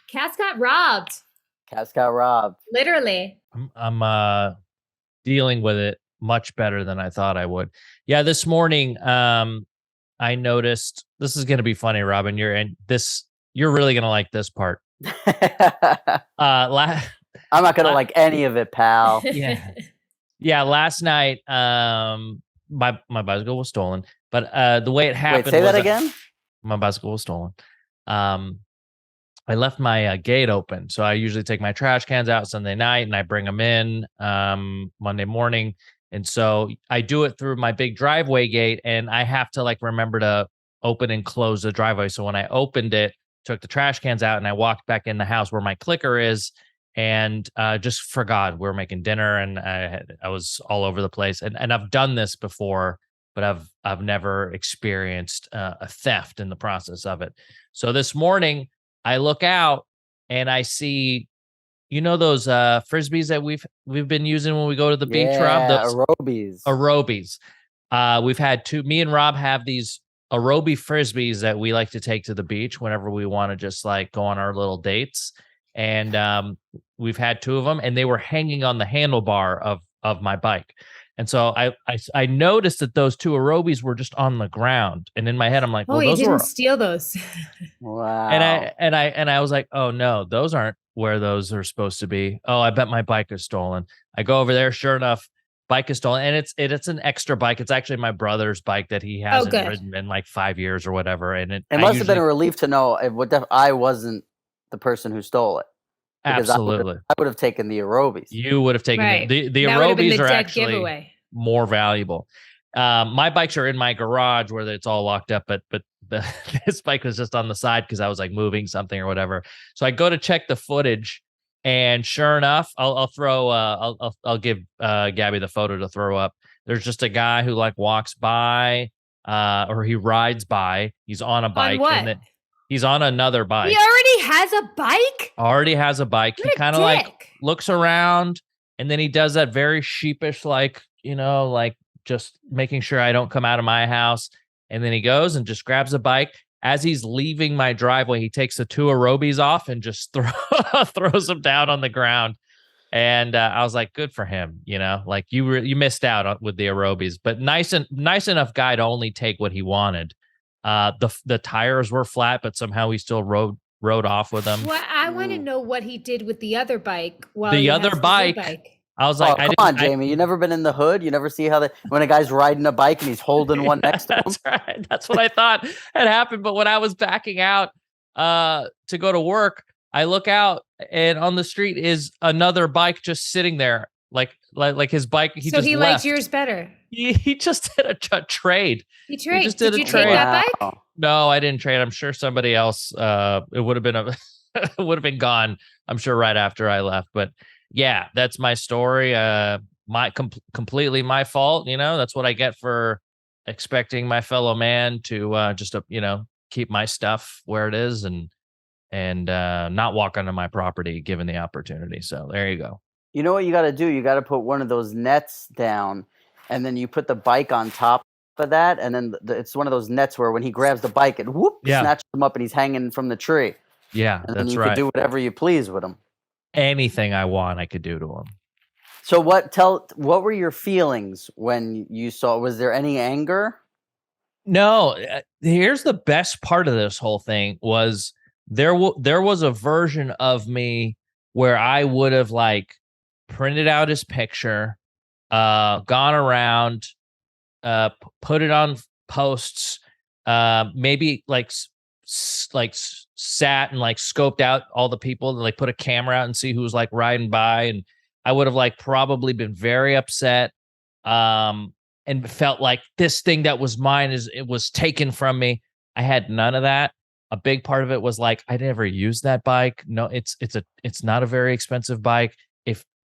Kass got robbed. Kass got robbed. Literally. I'm dealing with it much better than I thought I would. Yeah, this morning I noticed, this is going to be funny, Robin. You're really going to like this part. I'm not gonna like any of it, pal. Yeah. Last night, my bicycle was stolen, but the way it happened. Wait, say that again. My bicycle was stolen. I left my gate open, so I usually take my trash cans out Sunday night and I bring them in Monday morning. And so I do it through my big driveway gate, and I have to like remember to open and close the driveway. So when I opened it, took the trash cans out, and I walked back in the house where my clicker is, and just forgot we were making dinner, and I was all over the place. And I've done this before, but I've never experienced a theft in the process of it. So this morning I look out and I see, you know, those frisbees that we've been using when we go to the beach, Rob? Those Aerobies. We've had two. Me and Rob have these Aerobie frisbees that we like to take to the beach whenever we want to just like go on our little dates. And we've had two of them, and they were hanging on the handlebar of my bike. And so I noticed that those two Aerobies were just on the ground. And in my head, I'm like, well, you those didn't steal those. Wow. And I was like, oh no, those aren't where those are supposed to be. Oh, I bet my bike is stolen. I go over there, sure enough, bike is stolen, and it's an extra bike. It's actually my brother's bike that he hasn't ridden in like 5 years or whatever. And it must have been a relief to know I wasn't the person who stole it. Absolutely, I would have taken the Aerobies. You would have taken the Aerobies are actually more valuable. My bikes are in my garage where it's all locked up, but this bike was just on the side because I was like moving something or whatever. So I go to check the footage, and sure enough, I'll give Gabby the photo to throw up. There's just a guy who like walks by, or he rides by. He's on a bike. On what? And then he's on another bike. He already has a bike? Already has a bike. What he kind of like looks around, and then he does that very sheepish, like, you know, like just making sure I don't come out of my house. And then he goes and just grabs a bike. As he's leaving my driveway, he takes the two Aerobies off and just throws them down on the ground. And I was like, good for him. You know, like you missed out with the Aerobies, but nice enough guy to only take what he wanted. The tires were flat, but somehow he still rode off with them. Well, I want to know what he did with the other bike. I was like, come on, Jamie. You never been in the hood? You never see how when a guy's riding a bike and he's holding one next to him? That's right. That's what I thought had happened. But when I was backing out to go to work, I look out, and on the street is another bike just sitting there, like his bike. So he liked yours better. He just did a trade. He just did a trade. Trade that bike? No, I didn't trade. I'm sure somebody else. It would have been would have been gone. I'm sure right after I left. But yeah, that's my story. Completely my fault. You know, that's what I get for expecting my fellow man to just keep my stuff where it is and not walk onto my property given the opportunity. So there you go. You know what you got to do? You got to put one of those nets down, and then you put the bike on top of that, and then it's one of those nets where when he grabs the bike, it snatches him up, and he's hanging from the tree. Yeah, and then you can do whatever you please with him. Anything I want, I could do to him. So what were your feelings when you saw? Was there any anger? No. Here's the best part of this whole thing was there was a version of me where I would have like printed out his picture, gone around, put it on posts, maybe like sat and like scoped out all the people and like put a camera out and see who was like riding by. And I would have like probably been very upset, and felt like this thing that was mine it was taken from me. I had none of that. A big part of it was like, I never used that bike. No, it's not a very expensive bike.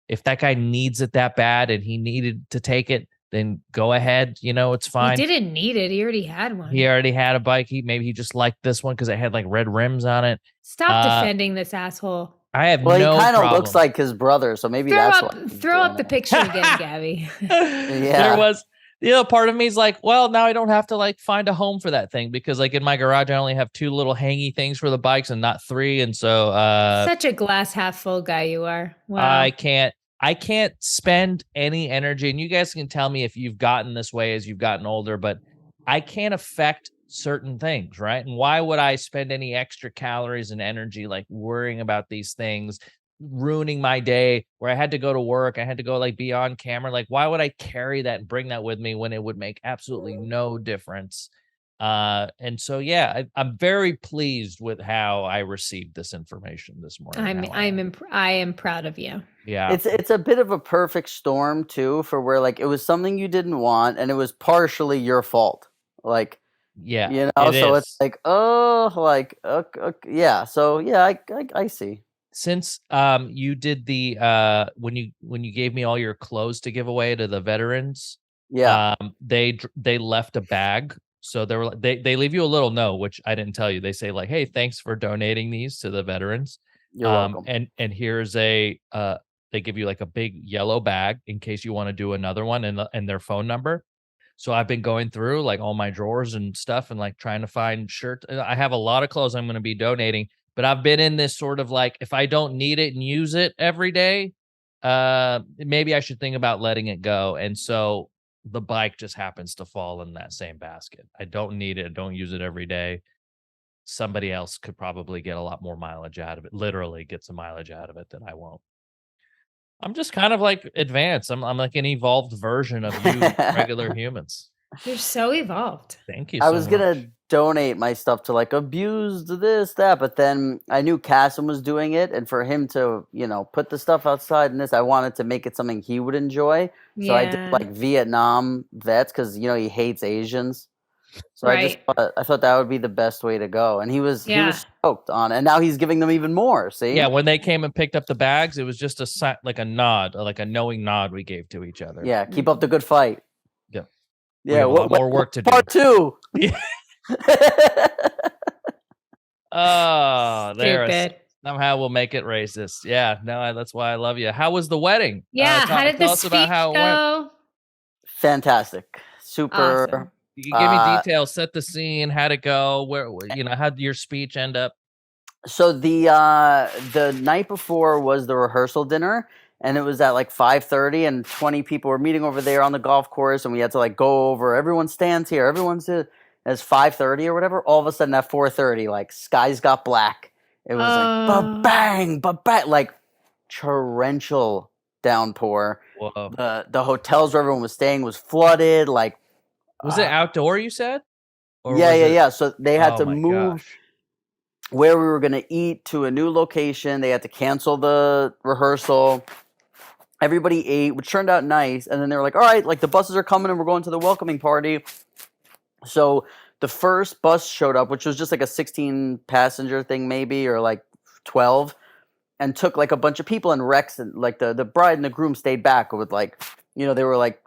If that guy needs it that bad and he needed to take it, then go ahead. You know, it's fine. He didn't need it. He already had one. He already had a bike. Maybe he just liked this one because it had like red rims on it. Stop defending this asshole. I have no problem. He kind of looks like his brother, so maybe that's why. Throw up the picture again, Gabby. Yeah. part of me is like, well, now I don't have to like find a home for that thing because like in my garage, I only have 2 little hangy things for the bikes and not 3. And so, such a glass half full guy you are. Wow. I can't spend any energy. And you guys can tell me if you've gotten this way as you've gotten older, but I can't affect certain things, right? And why would I spend any extra calories and energy like worrying about these things, ruining my day where I had to go to work, I had to go like be on camera? Like, why would I carry that and bring that with me when it would make absolutely no difference? And so, yeah, I'm very pleased with how I received this information this morning. I am proud of you. Yeah, It's a bit of a perfect storm too, for where like it was something you didn't want and it was partially your fault. Like, yeah, you know, so it's like, oh, like, okay, yeah. So yeah, I see. Since you did the when you gave me all your clothes to give away to the veterans, Yeah, they left a bag. So they leave you a little note, which I didn't tell you. They say like, hey, thanks for donating these to the veterans. you're welcome. And here's a they give you like a big yellow bag in case you want to do another one, and their phone number. So I've been going through like all my drawers and stuff and like trying to find shirts. I have a lot of clothes I'm going to be donating, but I've been in this sort of like, if I don't need it and use it every day, maybe I should think about letting it go. And so the bike just happens to fall in that same basket. I don't need it. I don't use it every day. Somebody else could probably get a lot more mileage out of it, literally get some mileage out of it that I won't. I'm just kind of like advanced. I'm like an evolved version of you regular humans. You're so evolved. Thank you I so was much. gonna donate my stuff to like abused this, that, but then I knew Kassem was doing it, and for him to, you know, put the stuff outside and this, I wanted to make it something he would enjoy. So I did Yeah. like Vietnam vets because you know he hates Asians. So Right. I thought that would be the best way to go, and he was Yeah. stoked on it, and now he's giving them even more. See? Yeah, when they came and picked up the bags, it was just like a nod, like a knowing nod we gave to each other. Yeah, keep up the good fight. Yeah. Yeah, We have a lot more work to do. Part 2. Yeah. Oh, there. Stupid. Somehow we'll make it racist. Yeah, no, that's why I love you. How was the wedding? Yeah. How did the tell us speech about how it went. go? Fantastic, super. Awesome. You can give me details, set the scene, how'd it go? Where how'd your speech end up? So the night before was the rehearsal dinner, and it was at like 5:30, and 20 people were meeting over there on the golf course, and we had to like go over. Everyone stands here. Everyone's here. It's 5:30 or whatever. All of a sudden at 4:30, like skies got black. It was like ba-bang, ba-bang, like torrential downpour. Whoa. The hotels where everyone was staying was flooded. Like, Was it outdoor, you said? Or yeah. So they had to my move gosh. where we were going to eat to a new location. They had to cancel the rehearsal. Everybody ate, which turned out nice. And then they were like, all right, like the buses are coming and we're going to the welcoming party. So the first bus showed up, which was just like a 16 passenger thing maybe, or like 12, and took like a bunch of people, and Rex and like the bride and the groom stayed back with like, you know, they were like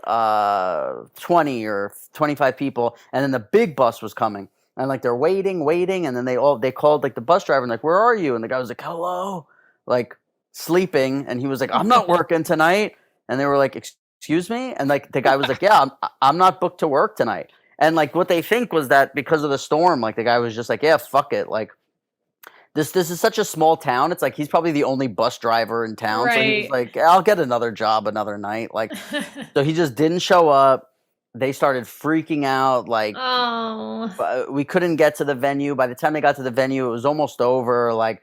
20 or 25 people. And then the big bus was coming. And like they're waiting, and then they called like the bus driver and like, where are you? And the guy was like, hello, like sleeping, and he was like, I'm not working tonight. And they were like, excuse me? And like the guy was like, yeah, I'm not booked to work tonight. And like what they think was that because of the storm, like the guy was just like, yeah, fuck it, like this is such a small town. It's like he's probably the only bus driver in town. So he was like, I'll get another job another night. Like, so he just didn't show up. They started freaking out. Like, we couldn't get to the venue. By the time they got to the venue, it was almost over. Like,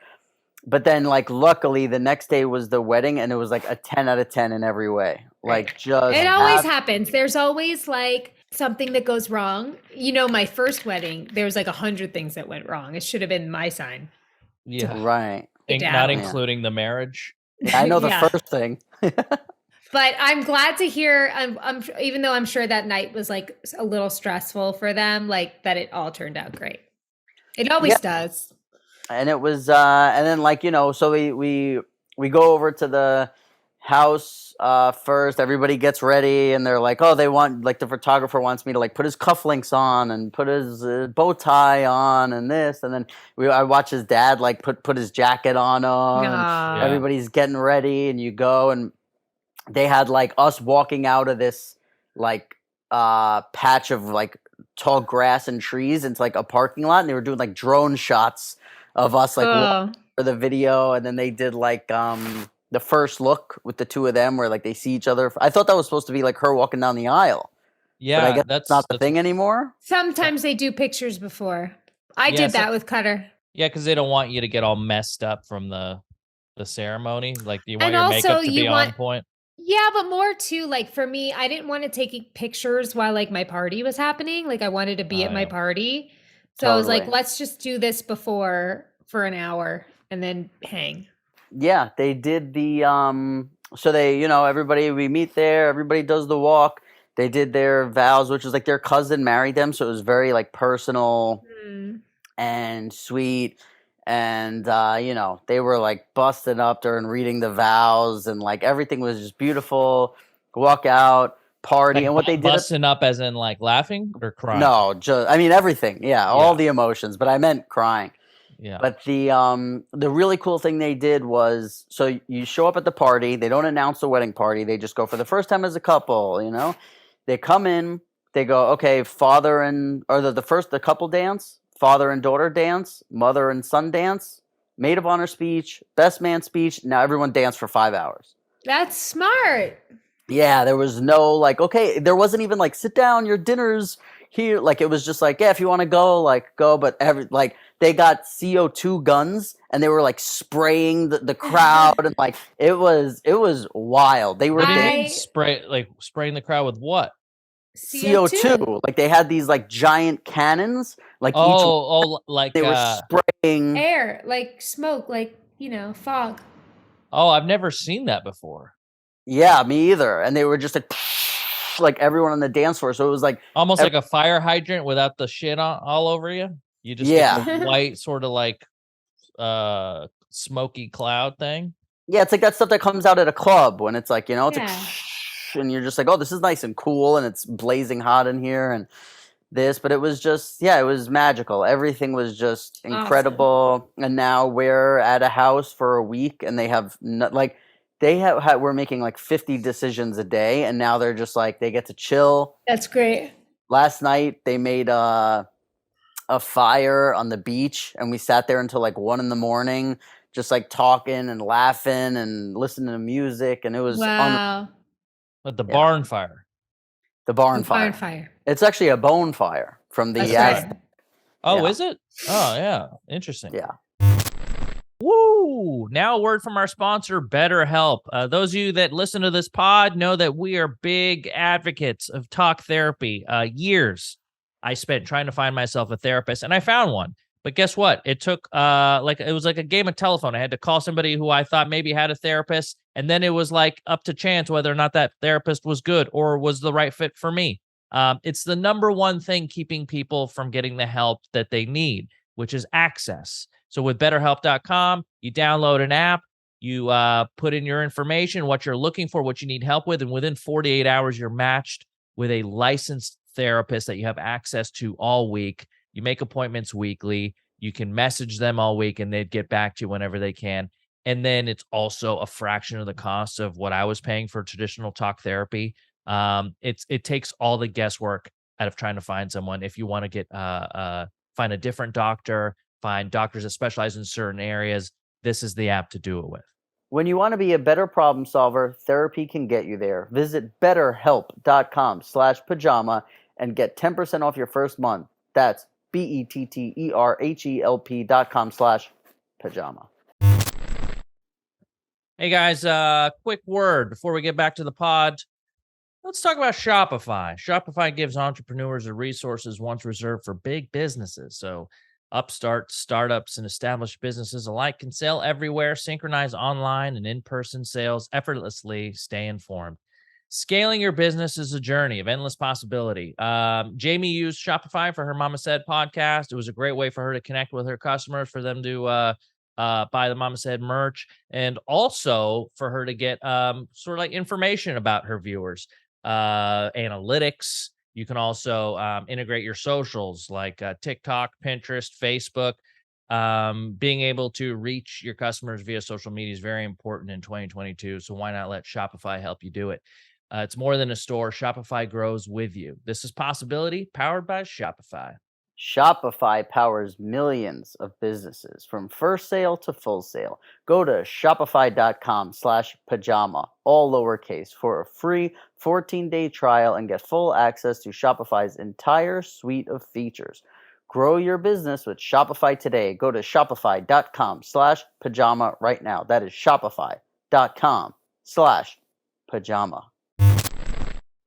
but then like luckily the next day was the wedding, and it was like a 10 out of 10 in every way. Like, just it always happens. There's always like something that goes wrong. You know, my first wedding, there was like 100 things that went wrong. It should have been my sign. Yeah, right. Not including the marriage. Yeah, I know the first thing. But I'm glad to hear. I'm even though I'm sure that night was like a little stressful for them, like that it all turned out great. It always does. And it was, and then like, you know, so we go over to the house first. Everybody gets ready, and they're like, oh, they want, like the photographer wants me to like put his cufflinks on and put his bow tie on and this, and then I watch his dad like put his jacket on him. And everybody's getting ready, and you go, and they had like us walking out of this like patch of like tall grass and trees into like a parking lot, and they were doing like drone shots of us like for the video, and then they did like the first look with the two of them where like they see each other. I thought that was supposed to be like her walking down the aisle. Yeah, but I guess that's not the thing anymore. Sometimes they do pictures before. I did that with Cutter. Yeah, because they don't want you to get all messed up from the ceremony. Like, you want your makeup to be on point. Yeah, but more too, like for me, I didn't want to take pictures while like my party was happening. Like I wanted to be at my party. So I was like, let's just do this before for an hour and then hang. Yeah, they did the so they, you know, everybody, we meet there, everybody does the walk. They did their vows, which was like their cousin married them, so it was very like personal and sweet. And you know, they were like busting up during reading the vows, and like everything was just beautiful. Walk out, party, like, and what they did busting up as in like laughing or crying? No, just I mean everything. Yeah, all the emotions, but I meant crying. Yeah. But the really cool thing they did was, so you show up at the party, they don't announce the wedding party, they just go for the first time as a couple, you know? They come in, they go, okay, the couple dance, father and daughter dance, mother and son dance, maid of honor speech, best man speech. Now everyone danced for 5 hours. That's smart. Yeah, there was no like, okay, there wasn't even like, sit down, your dinner's here. Like, it was just like, yeah, if you want to go, like, go. But they got CO2 guns and they were like spraying the crowd, and like it was wild. They were spraying the crowd with what? CO2. Like they had these like giant cannons. Like like they were spraying air, like smoke, like, you know, fog. Oh, I've never seen that before. Yeah, me either. And they were just like everyone on the dance floor. So it was like almost like a fire hydrant without the shit all over you. You just get the white sort of like smoky cloud thing. Yeah, it's like that stuff that comes out at a club when it's like, you know, it's like, and you're just like, oh, this is nice and cool, and it's blazing hot in here, and this. But it was just, yeah, it was magical. Everything was just incredible. Awesome. And now we're at a house for a week, and they have we're making like 50 decisions a day, and now they're just like, they get to chill. That's great. Last night they made a fire on the beach, and we sat there until like 1 a.m, just like talking and laughing and listening to music, and it was But the barn fire. The barn fire. It's actually a bone fire from the Aztec. Oh, is it? Oh, yeah. Interesting. Yeah. Woo! Now a word from our sponsor, BetterHelp. Those of you that listen to this pod know that we are big advocates of talk therapy. Years I spent trying to find myself a therapist, and I found one. But guess what? It took it was like a game of telephone. I had to call somebody who I thought maybe had a therapist, and then it was like up to chance whether or not that therapist was good or was the right fit for me. It's the number one thing keeping people from getting the help that they need, which is access. So with BetterHelp.com, you download an app, you put in your information, what you're looking for, what you need help with, and within 48 hours, you're matched with a licensed therapist that you have access to all week. You make appointments weekly. You can message them all week, and they'd get back to you whenever they can. And then it's also a fraction of the cost of what I was paying for traditional talk therapy. It takes all the guesswork out of trying to find someone. If you want to get find a different doctor, find doctors that specialize in certain areas, this is the app to do it with. When you want to be a better problem solver, therapy can get you there. Visit betterhelp.com/pajama and get 10% off your first month. That's BetterHelp.com/pajama. Hey guys, quick word before we get back to the pod. Let's talk about Shopify. Shopify gives entrepreneurs the resources once reserved for big businesses. So upstarts, startups, and established businesses alike can sell everywhere, synchronize online and in-person sales effortlessly, stay informed. Scaling your business is a journey of endless possibility. Jamie used Shopify for her Mama Said podcast. It was a great way for her to connect with her customers, for them to buy the Mama Said merch, and also for her to get sort of like information about her viewers, analytics. You can also integrate your socials like TikTok, Pinterest, Facebook. Being able to reach your customers via social media is very important in 2022. So why not let Shopify help you do it? It's more than a store. Shopify grows with you. This is Possibility, powered by Shopify. Shopify powers millions of businesses from first sale to full sale. Go to shopify.com/pajama, all lowercase, for a free 14-day trial and get full access to Shopify's entire suite of features. Grow your business with Shopify today. Go to shopify.com/pajama right now. That is shopify.com/pajama.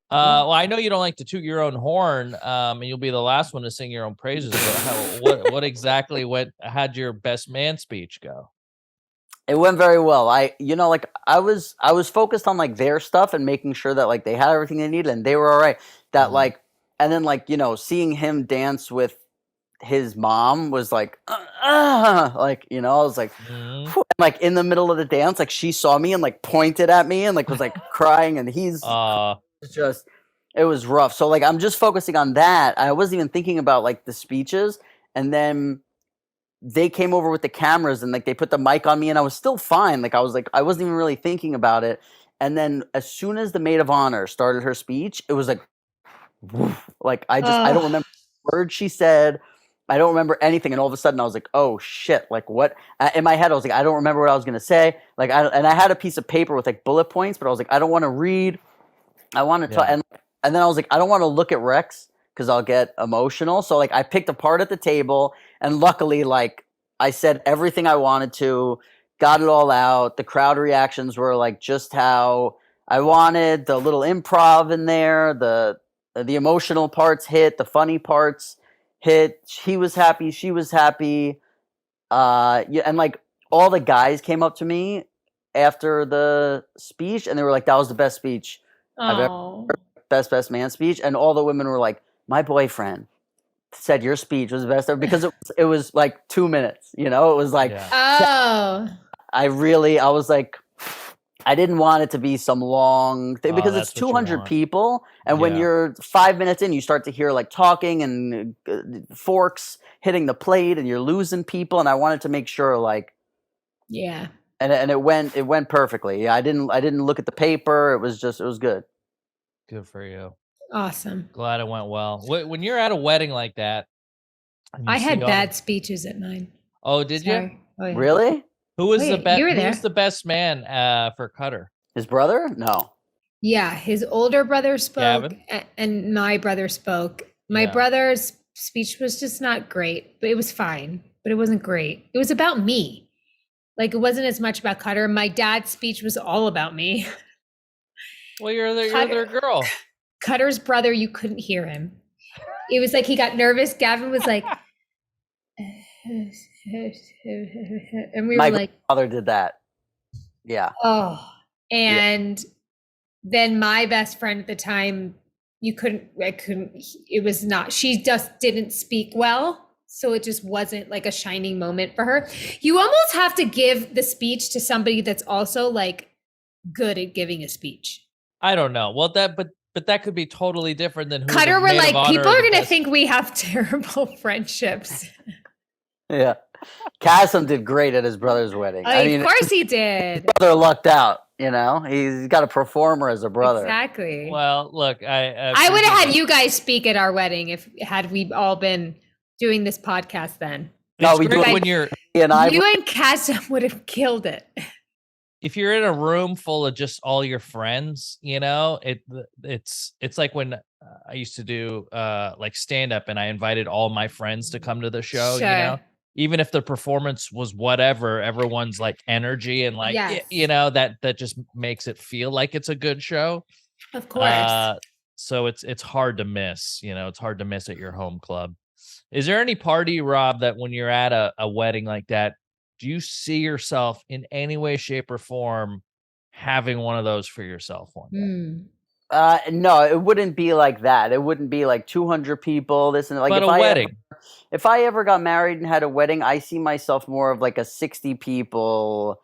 Well, I know you don't like to toot your own horn, and you'll be the last one to sing your own praises. But what exactly how'd your best man speech go? It went very well. I was focused on like their stuff and making sure that like they had everything they needed and they were all right. That like, and then like, seeing him dance with his mom was like, like, I was like, like in the middle of the dance, like she saw me and like pointed at me and like was like crying, and he's just, it was rough. So like I'm just focusing on that. I wasn't even thinking about like the speeches, and then they came over with the cameras and like they put the mic on me and I was still fine. Like I wasn't even really thinking about it. And then as soon as the maid of honor started her speech, it was like, like I don't remember the words she said. I don't remember anything. And all of a sudden I was like, oh shit, like what? In my head I was like, I don't remember what I was going to say. Like I had a piece of paper with like bullet points, but I was like, I don't want to read. I want to talk. And then I was like, I don't want to look at Rex because I'll get emotional. So like I picked a part at the table, and luckily like I said everything I wanted to, got it all out. The crowd reactions were like just how I wanted. The little improv in there, the emotional parts hit, the funny parts hit. He was happy, she was happy. And like all the guys came up to me after the speech and they were like, that was the best speech I've ever heard. Best man speech. And all the women were like, my boyfriend said your speech was the best ever, because it was like 2 minutes, it was like, I was like, I didn't want it to be some long thing because it's 200 people. And when you're 5 minutes in, you start to hear like talking and forks hitting the plate and you're losing people. And I wanted to make sure like, and it went perfectly. Yeah. I didn't look at the paper. It was good. Good for you. Awesome. Glad it went well. When you're at a wedding like that, I had bad speeches at mine. Oh, did you? Oh, yeah. Really? Who was the best? Who was the best man for Cutter? His brother? No. Yeah, his older brother spoke, and my brother spoke. My brother's speech was just not great, but it was fine. But it wasn't great. It was about me. Like it wasn't as much about Cutter. My dad's speech was all about me. Well, you're their girl. Cutter's brother, you couldn't hear him. It was like he got nervous. Gavin was like, and we were like, my father did that. Yeah. Oh, and then my best friend at the time, it was not, she just didn't speak well. So it just wasn't like a shining moment for her. You almost have to give the speech to somebody that's also like good at giving a speech. I don't know. Well, but that could be totally different than Cutter. We're like, people are going to think we have terrible friendships. Yeah. Kassem did great at his brother's wedding. I mean, of course he did. His brother lucked out, he's got a performer as a brother. Exactly. Well, look, I would have had you guys speak at our wedding had we all been doing this podcast then. No, we do it when you're you and Kassem would have killed it. If you're in a room full of just all your friends, it's like when I used to do like stand up and I invited all my friends to come to the show, even if the performance was whatever, everyone's like energy and like, that just makes it feel like it's a good show. Of course. So it's hard to miss, it's hard to miss at your home club. Is there any party, Rob, that when you're at a wedding like that, do you see yourself in any way, shape, or form having one of those for yourself one day? No, it wouldn't be like that. It wouldn't be like 200 people, this and that. Like but a wedding. If I ever got married and had a wedding, I see myself more of like a 60 people,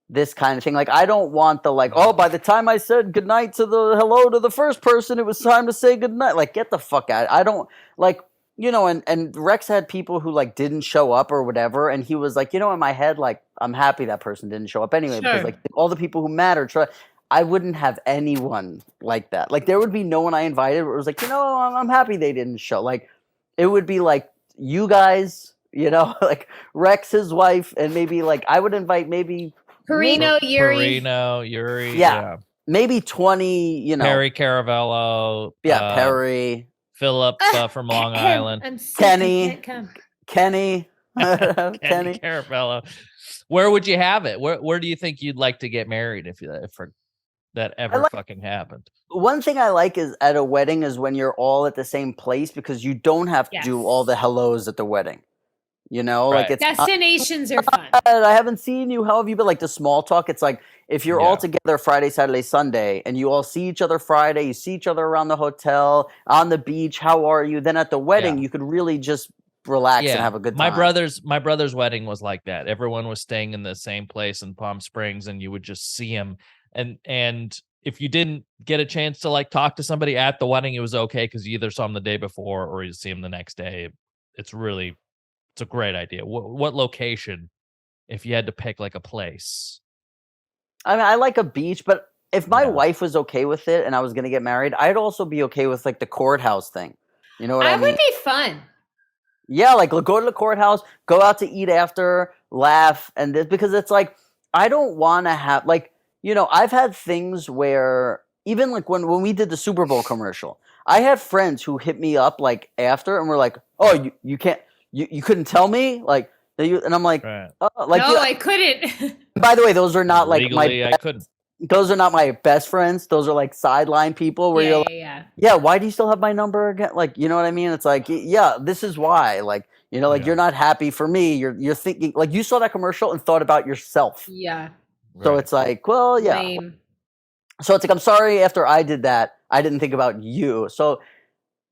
this kind of thing. Like I don't want the like, oh, by the time I said goodnight to hello to the first person, it was time to say goodnight. Like get the fuck out. I don't like. And Rex had people who like didn't show up or whatever, and he was like, in my head, like I'm happy that person didn't show up anyway because like all the people who mattered. I wouldn't have anyone like that. Like there would be no one I invited where it was like, I'm happy they didn't show. Like it would be like you guys, like Rex, his wife, and maybe like I would invite maybe Perino, Yuri. Yeah. Maybe 20, Perry Caravello. Perry. Philip from Long Island. I'm sick, Kenny. I can't come. Kenny. Kenny Caravello. Where would you have it? Where do you think you'd like to get married if that ever fucking happened? One thing I like is at a wedding is when you're all at the same place because you don't have to do all the hellos at the wedding. Like it's destinations are fun. I haven't seen you. How have you been? Like the small talk. It's like if you're all together Friday, Saturday, Sunday, and you all see each other Friday, you see each other around the hotel, on the beach. How are you? Then at the wedding, you could really just relax and have a good time. My brother's wedding was like that. Everyone was staying in the same place in Palm Springs, and you would just see him. And if you didn't get a chance to like talk to somebody at the wedding, it was okay because you either saw him the day before or you see him the next day. It's a great idea. What location, if you had to pick like a place? I mean, I like a beach, but if my wife was okay with it and I was going to get married, I'd also be okay with like the courthouse thing. You know what I mean? That would be fun. Yeah, like go to the courthouse, go out to eat after, laugh, and this because it's like I don't want to have like I've had things where even like when we did the Super Bowl commercial, I had friends who hit me up like after and were like, "Oh, you can't, you couldn't tell me like." And I'm like, right. No, I couldn't. By the way, those are not like legally, I couldn't. Those are not my best friends. Those are like sideline people where you're like, yeah, why do you still have my number again? Like, you know what I mean? It's like, yeah, this is why. Like, you're not happy for me. You're thinking like you saw that commercial and thought about yourself. Yeah. So it's like, well, yeah. Lame. So it's like, I'm sorry. After I did that, I didn't think about you. So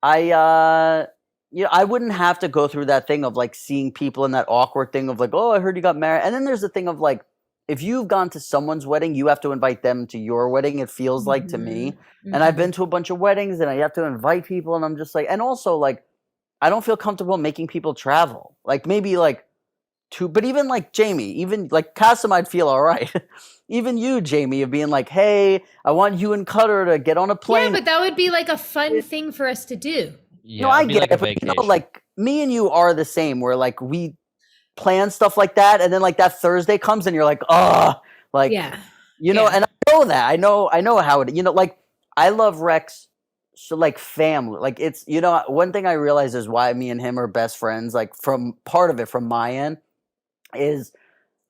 I wouldn't have to go through that thing of like seeing people in that awkward thing of like, oh, I heard you got married. And then there's the thing of like, if you've gone to someone's wedding, you have to invite them to your wedding. It feels like to me. And I've been to a bunch of weddings and I have to invite people. And I'm just like, and also like, I don't feel comfortable making people travel. Like maybe like but even like Jamie, even like Kassem, I'd feel all right. Even you, Jamie, of being like, hey, I want you and Cutter to get on a plane. Yeah, but that would be like a fun thing for us to do. Yeah, no, I get like it. But like me and you are the same where like we plan stuff like that. And then like that Thursday comes and you're like, oh, like, and I know that. I know how it, like I love Rex. So like family, like it's, one thing I realize is why me and him are best friends, like from part of it from my end is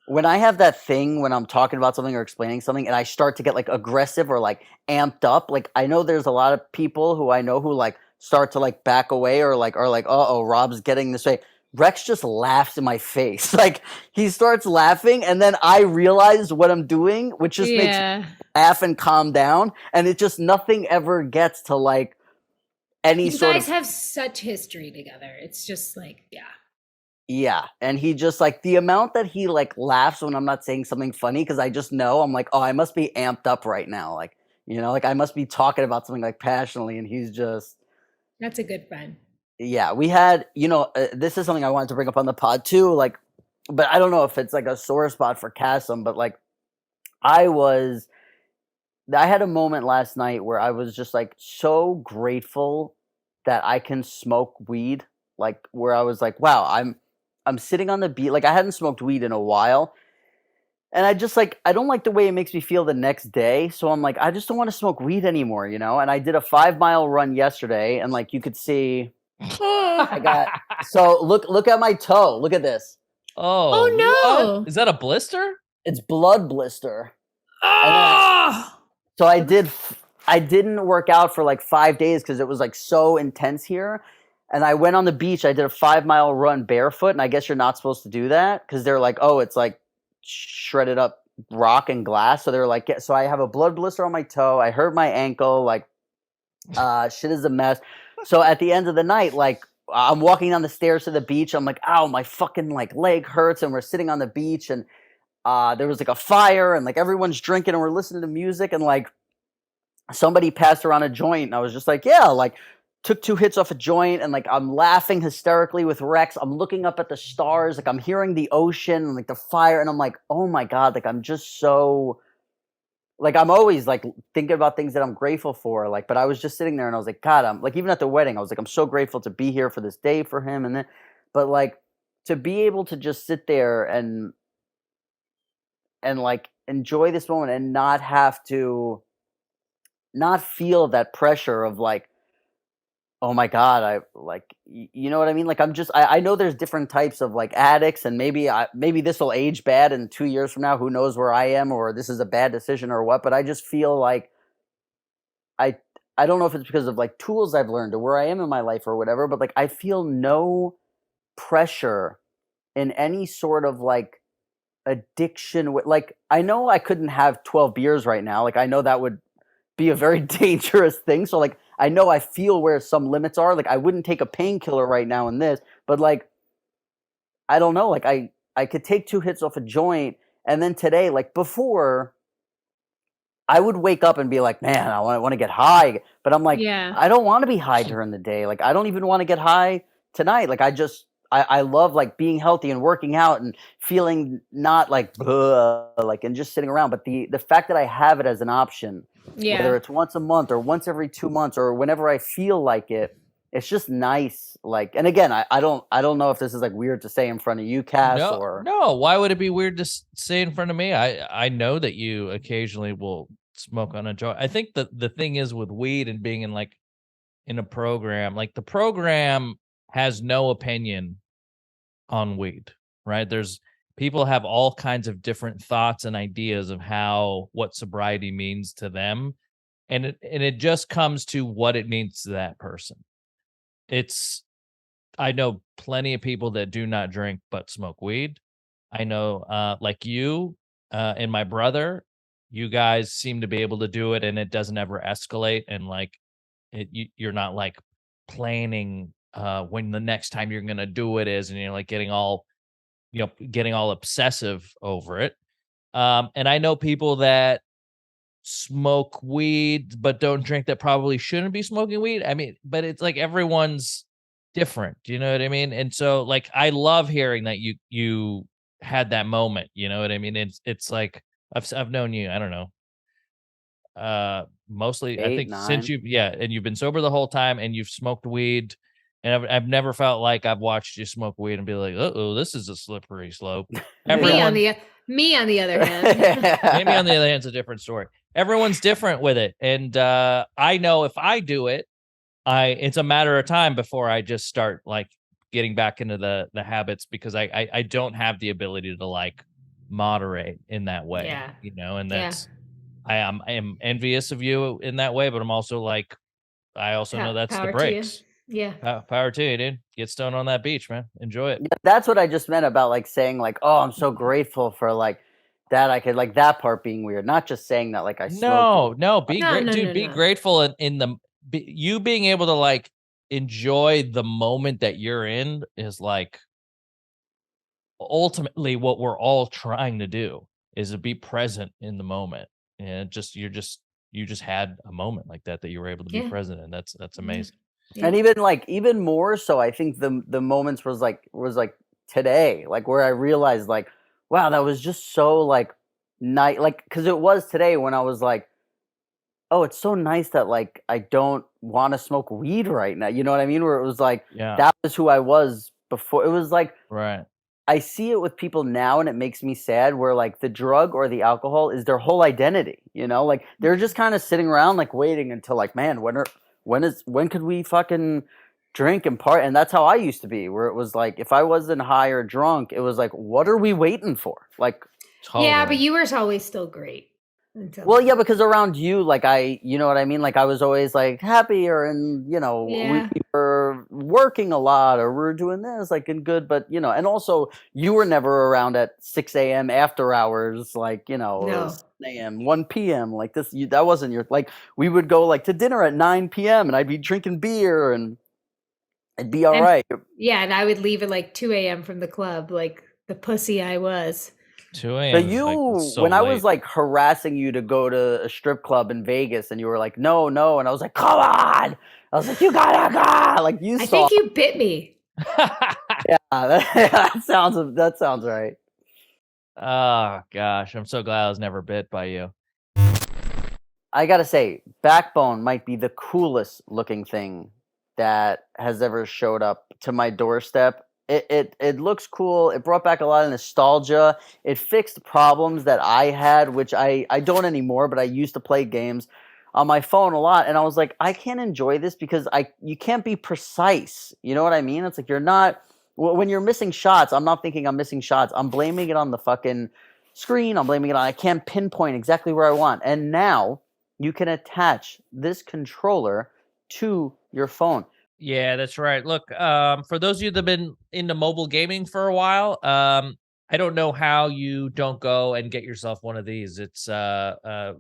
when I have that thing when I'm talking about something or explaining something and I start to get like aggressive or like amped up, like I know there's a lot of people who I know who like start to like back away or like, uh-oh, Rob's getting this way. Rex just laughs in my face. Like he starts laughing and then I realize what I'm doing, which just makes me laugh and calm down. And it just nothing ever gets to like any you sort of. You guys have such history together. It's just like, Yeah. And he just like the amount that he like laughs when I'm not saying something funny because I just know I'm like, oh, I must be amped up right now. Like, like I must be talking about something like passionately and he's just. That's a good friend. Yeah, we had, this is something I wanted to bring up on the pod too, like, but I don't know if it's like a sore spot for Kassem, but like, I had a moment last night where I was just like so grateful that I can smoke weed, like where I was like, wow, I'm sitting on the beach, like I hadn't smoked weed in a while, and I just like, I don't like the way it makes me feel the next day, so I'm like, I just don't want to smoke weed anymore, and I did a 5-mile run yesterday, and like you could see. I got so look at my toe. Look at this. Oh no! What? Is that a blister? It's blood blister. Oh! So I didn't work out for like 5 days because it was like so intense here. And I went on the beach. I did a 5-mile run barefoot, and I guess you're not supposed to do that because they're like, oh, it's like shredded up rock and glass. So they're like, so I have a blood blister on my toe. I hurt my ankle. Like, shit is a mess. So at the end of the night, like I'm walking down the stairs to the beach. I'm like, ow, my fucking like leg hurts. And we're sitting on the beach and there was like a fire and like everyone's drinking and we're listening to music and like somebody passed around a joint. And I was just like, yeah, like took 2 hits off a joint and like I'm laughing hysterically with Rex. I'm looking up at the stars. Like I'm hearing the ocean and like the fire. And I'm like, oh my God, like I'm just so like I'm always like thinking about things that I'm grateful for. Like, but I was just sitting there and I was like, God, I'm like, even at the wedding, I was like, I'm so grateful to be here for this day for him. And then, but like to be able to just sit there and like enjoy this moment and not have to not feel that pressure of like, oh my God, I like, you know what I mean? Like, I know there's different types of like addicts, and maybe this will age bad in 2 years from now. Who knows where I am, or this is a bad decision or what, but I just feel like I, I don't know if it's because of like tools I've learned or where I am in my life or whatever, but like, I feel no pressure in any sort of like addiction. Like, I know I couldn't have 12 beers right now. Like, I know that would be a very dangerous thing. So like I know I feel where some limits are. Like I wouldn't take a painkiller right now in this, but like I don't know. Like I could take 2 hits off a joint, and then today, like before, I would wake up and be like, man, I want to get high, but I'm like, Yeah. I don't want to be high during the day. Like I don't even want to get high tonight. Like I love like being healthy and working out and feeling not like like and just sitting around. But the fact that I have it as an option, whether it's once a month or once every 2 months or whenever I feel like it, it's just nice. Like, and again, I don't know if this is like weird to say in front of you, Kass, or no. Why would it be weird to say in front of me? I know that you occasionally will smoke on a joint. I think the thing is with weed and being in a program, like the program has no opinion on weed, right? There's people have all kinds of different thoughts and ideas of what sobriety means to them. And it just comes to what it means to that person. I know plenty of people that do not drink but smoke weed. I know like you and my brother, you guys seem to be able to do it and it doesn't ever escalate, and like you're not like planning when the next time you're gonna do it is, and you're like getting all obsessive over it. And I know people that smoke weed but don't drink that probably shouldn't be smoking weed. I mean, but it's like everyone's different. Do you know what I mean? And so like I love hearing that you had that moment. You know what I mean? It's like I've known you, I don't know, mostly I 8, think 9. since and you've been sober the whole time and you've smoked weed, and I've never felt like I've watched you smoke weed and be like, oh, this is a slippery slope. Me on the other hand. Maybe on the other hand, it's a different story. Everyone's different with it. And I know if I do it, it's a matter of time before I just start like getting back into the habits, because I don't have the ability to like moderate in that way. Yeah. You know, and that's I am envious of you in that way, but I'm also like, I also know that's the breaks. Yeah. Power to you, dude. Get stoned on that beach, man. Enjoy it. Yeah, that's what I just meant about like saying like, oh, I'm so grateful for like that. I could like that part being weird, not just saying that like I smoked. No, be No, great, no, dude. no, Be no. grateful in you being able to like enjoy the moment that you're in is like ultimately what we're all trying to do, is to be present in the moment. And you just had a moment like that you were able to be present in. That's amazing. Yeah. And even more so, I think the moments was like today, like where I realized like, wow, that was just so like nice, like because it was today when I was like, oh, it's so nice that like I don't want to smoke weed right now. You know what I mean? Where it was like that was who I was before. It was like Right. I see it with people now, and it makes me sad where like the drug or the alcohol is their whole identity, you know? Like they're just kind of sitting around like waiting until like, man, when could we fucking drink and part? And that's how I used to be, where it was like if I wasn't high or drunk, it was like, what are we waiting for? Like Yeah, but you were always still great. Well, yeah, because around you, like you know what I mean? Like I was always like happier, and you know, we were working a lot, or we were doing this like and good, but you know, and also you were never around at 6 a.m. after hours, like, you know, 6 a.m., 1 p.m. like this. That wasn't your, like, we would go like to dinner at 9 p.m. and I'd be drinking beer and it'd be all right. Yeah, and I would leave at like 2 a.m. from the club, like the pussy I was. 2 a.m. But you, like, so when late. I was like harassing you to go to a strip club in Vegas, and you were like, no, and I was like, come on! I was like, you gotta go! Like I think you bit me. Yeah, that sounds right. Oh gosh, I'm so glad I was never bit by you. I gotta say, Backbone might be the coolest looking thing that has ever showed up to my doorstep. It looks cool. It brought back a lot of nostalgia. It fixed problems that I had, which I don't anymore, but I used to play games on my phone a lot, and I was like, I can't enjoy this because you can't be precise. You know what I mean? It's like you're not when you're missing shots. I'm not thinking I'm missing shots. I'm blaming it on the fucking screen. I'm blaming it on I can't pinpoint exactly where I want. And now you can attach this controller to your phone. Yeah, that's right. Look, for those of you that have been into mobile gaming for a while, I don't know how you don't go and get yourself one of these. It's a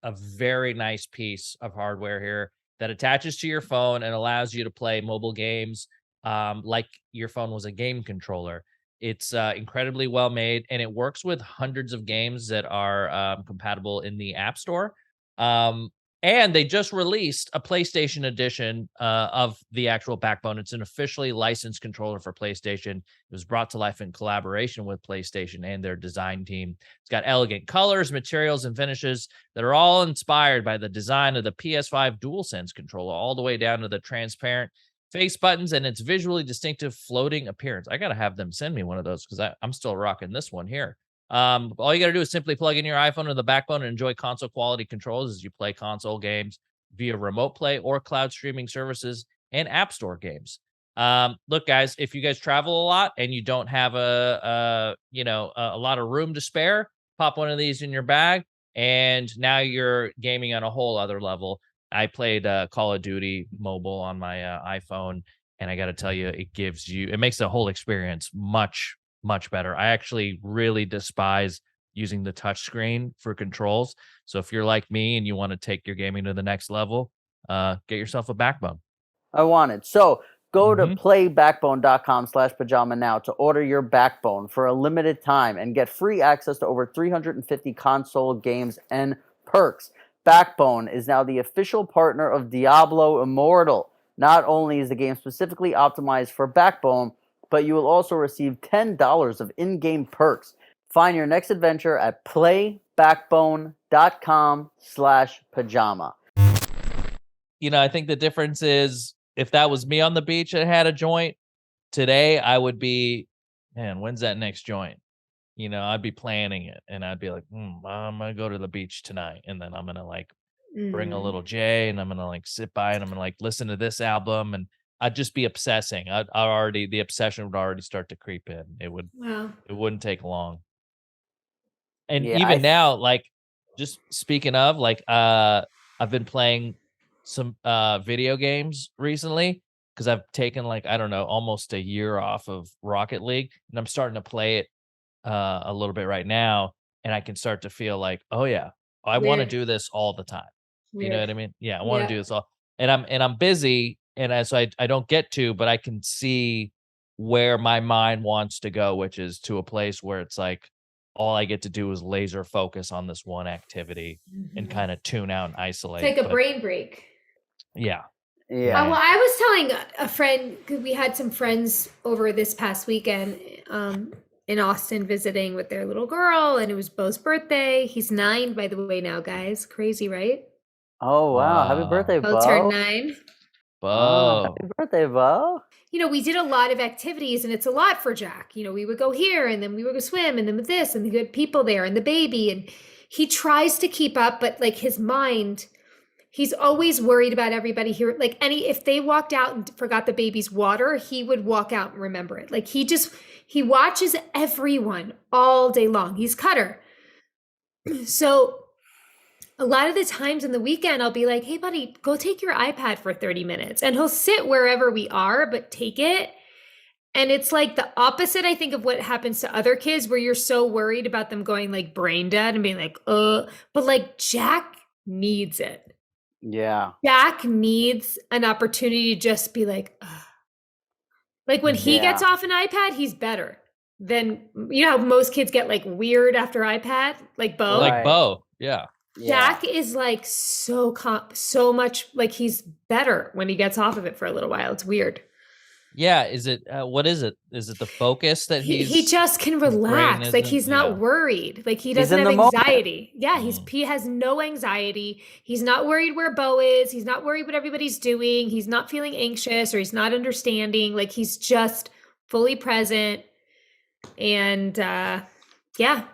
very nice piece of hardware here that attaches to your phone and allows you to play mobile games like your phone was a game controller. It's incredibly well made, and it works with hundreds of games that are compatible in the App Store. Um, and they just released a PlayStation edition of the actual Backbone. It's an officially licensed controller for PlayStation. It was brought to life in collaboration with PlayStation and their design team. It's got elegant colors, materials, and finishes that are all inspired by the design of the PS5 DualSense controller, all the way down to the transparent face buttons and its visually distinctive floating appearance. I got to have them send me one of those because I'm still rocking this one here. All you got to do is simply plug in your iPhone to the Backbone and enjoy console quality controls as you play console games via remote play or cloud streaming services and App Store games. Look, guys, if you guys travel a lot and you don't have a lot of room to spare, pop one of these in your bag, and now you're gaming on a whole other level. I played Call of Duty mobile on my iPhone, and I got to tell you, it makes the whole experience much, much better. I actually really despise using the touch screen for controls. So if you're like me and you want to take your gaming to the next level, get yourself a Backbone. I want it. So go to playbackbone.com/pajama now to order your Backbone for a limited time and get free access to over 350 console games and perks. Backbone is now the official partner of Diablo Immortal. Not only is the game specifically optimized for Backbone, but you will also receive $10 of in-game perks. Find your next adventure at playbackbone.com/pajama. I think the difference is if that was me on the beach and had a joint today, I would be, man, when's that next joint? I'd be planning it and I'd be like, I'm going to go to the beach tonight. And then I'm going to bring a little J and I'm going to sit by and I'm going to listen to this album. And I'd just be obsessing. The obsession would already start to creep in. It wouldn't take long. And even now, just speaking of, I've been playing some video games recently because I've taken I don't know, almost a year off of Rocket League, and I'm starting to play it a little bit right now, and I can start to feel oh yeah, I want to do this all the time. Weird. You know what I mean? Yeah, I want to do this all, and I'm busy, and so I don't get to, but I can see where my mind wants to go, which is to a place where it's all I get to do is laser focus on this one activity and kind of tune out and isolate. It's like a brain break. Yeah. Yeah. Well, I was telling a friend, because we had some friends over this past weekend in Austin visiting with their little girl, and it was Bo's birthday. He's 9, by the way, now, guys. Crazy, right? Oh, wow. Happy birthday, Bo. Bo turned 9. Bo. Oh, happy birthday, Bo. We did a lot of activities, and it's a lot for Jack. We would go here, and then we would go swim, and then with this, and the good people there, and the baby. And he tries to keep up, but his mind, he's always worried about everybody here. If they walked out and forgot the baby's water, he would walk out and remember it. He watches everyone all day long. He's Cutter. So a lot of the times in the weekend, I'll be like, hey, buddy, go take your iPad for 30 minutes. And he'll sit wherever we are, but take it. And it's the opposite, I think, of what happens to other kids where you're so worried about them going brain dead and being but Jack needs it. Yeah. Jack needs an opportunity to just be ugh. When he gets off an iPad, he's better than, how most kids get weird after iPad, Bo. Bo, yeah. Jack is so much he's better when he gets off of it for a little while. It's weird. Yeah, is it what is it? Is it the focus that he just can relax. Like he's not worried. Like he doesn't have anxiety. Yeah, he has no anxiety. He's not worried where Bo is. He's not worried what everybody's doing. He's not feeling anxious or he's not understanding. Like he's just fully present. And yeah,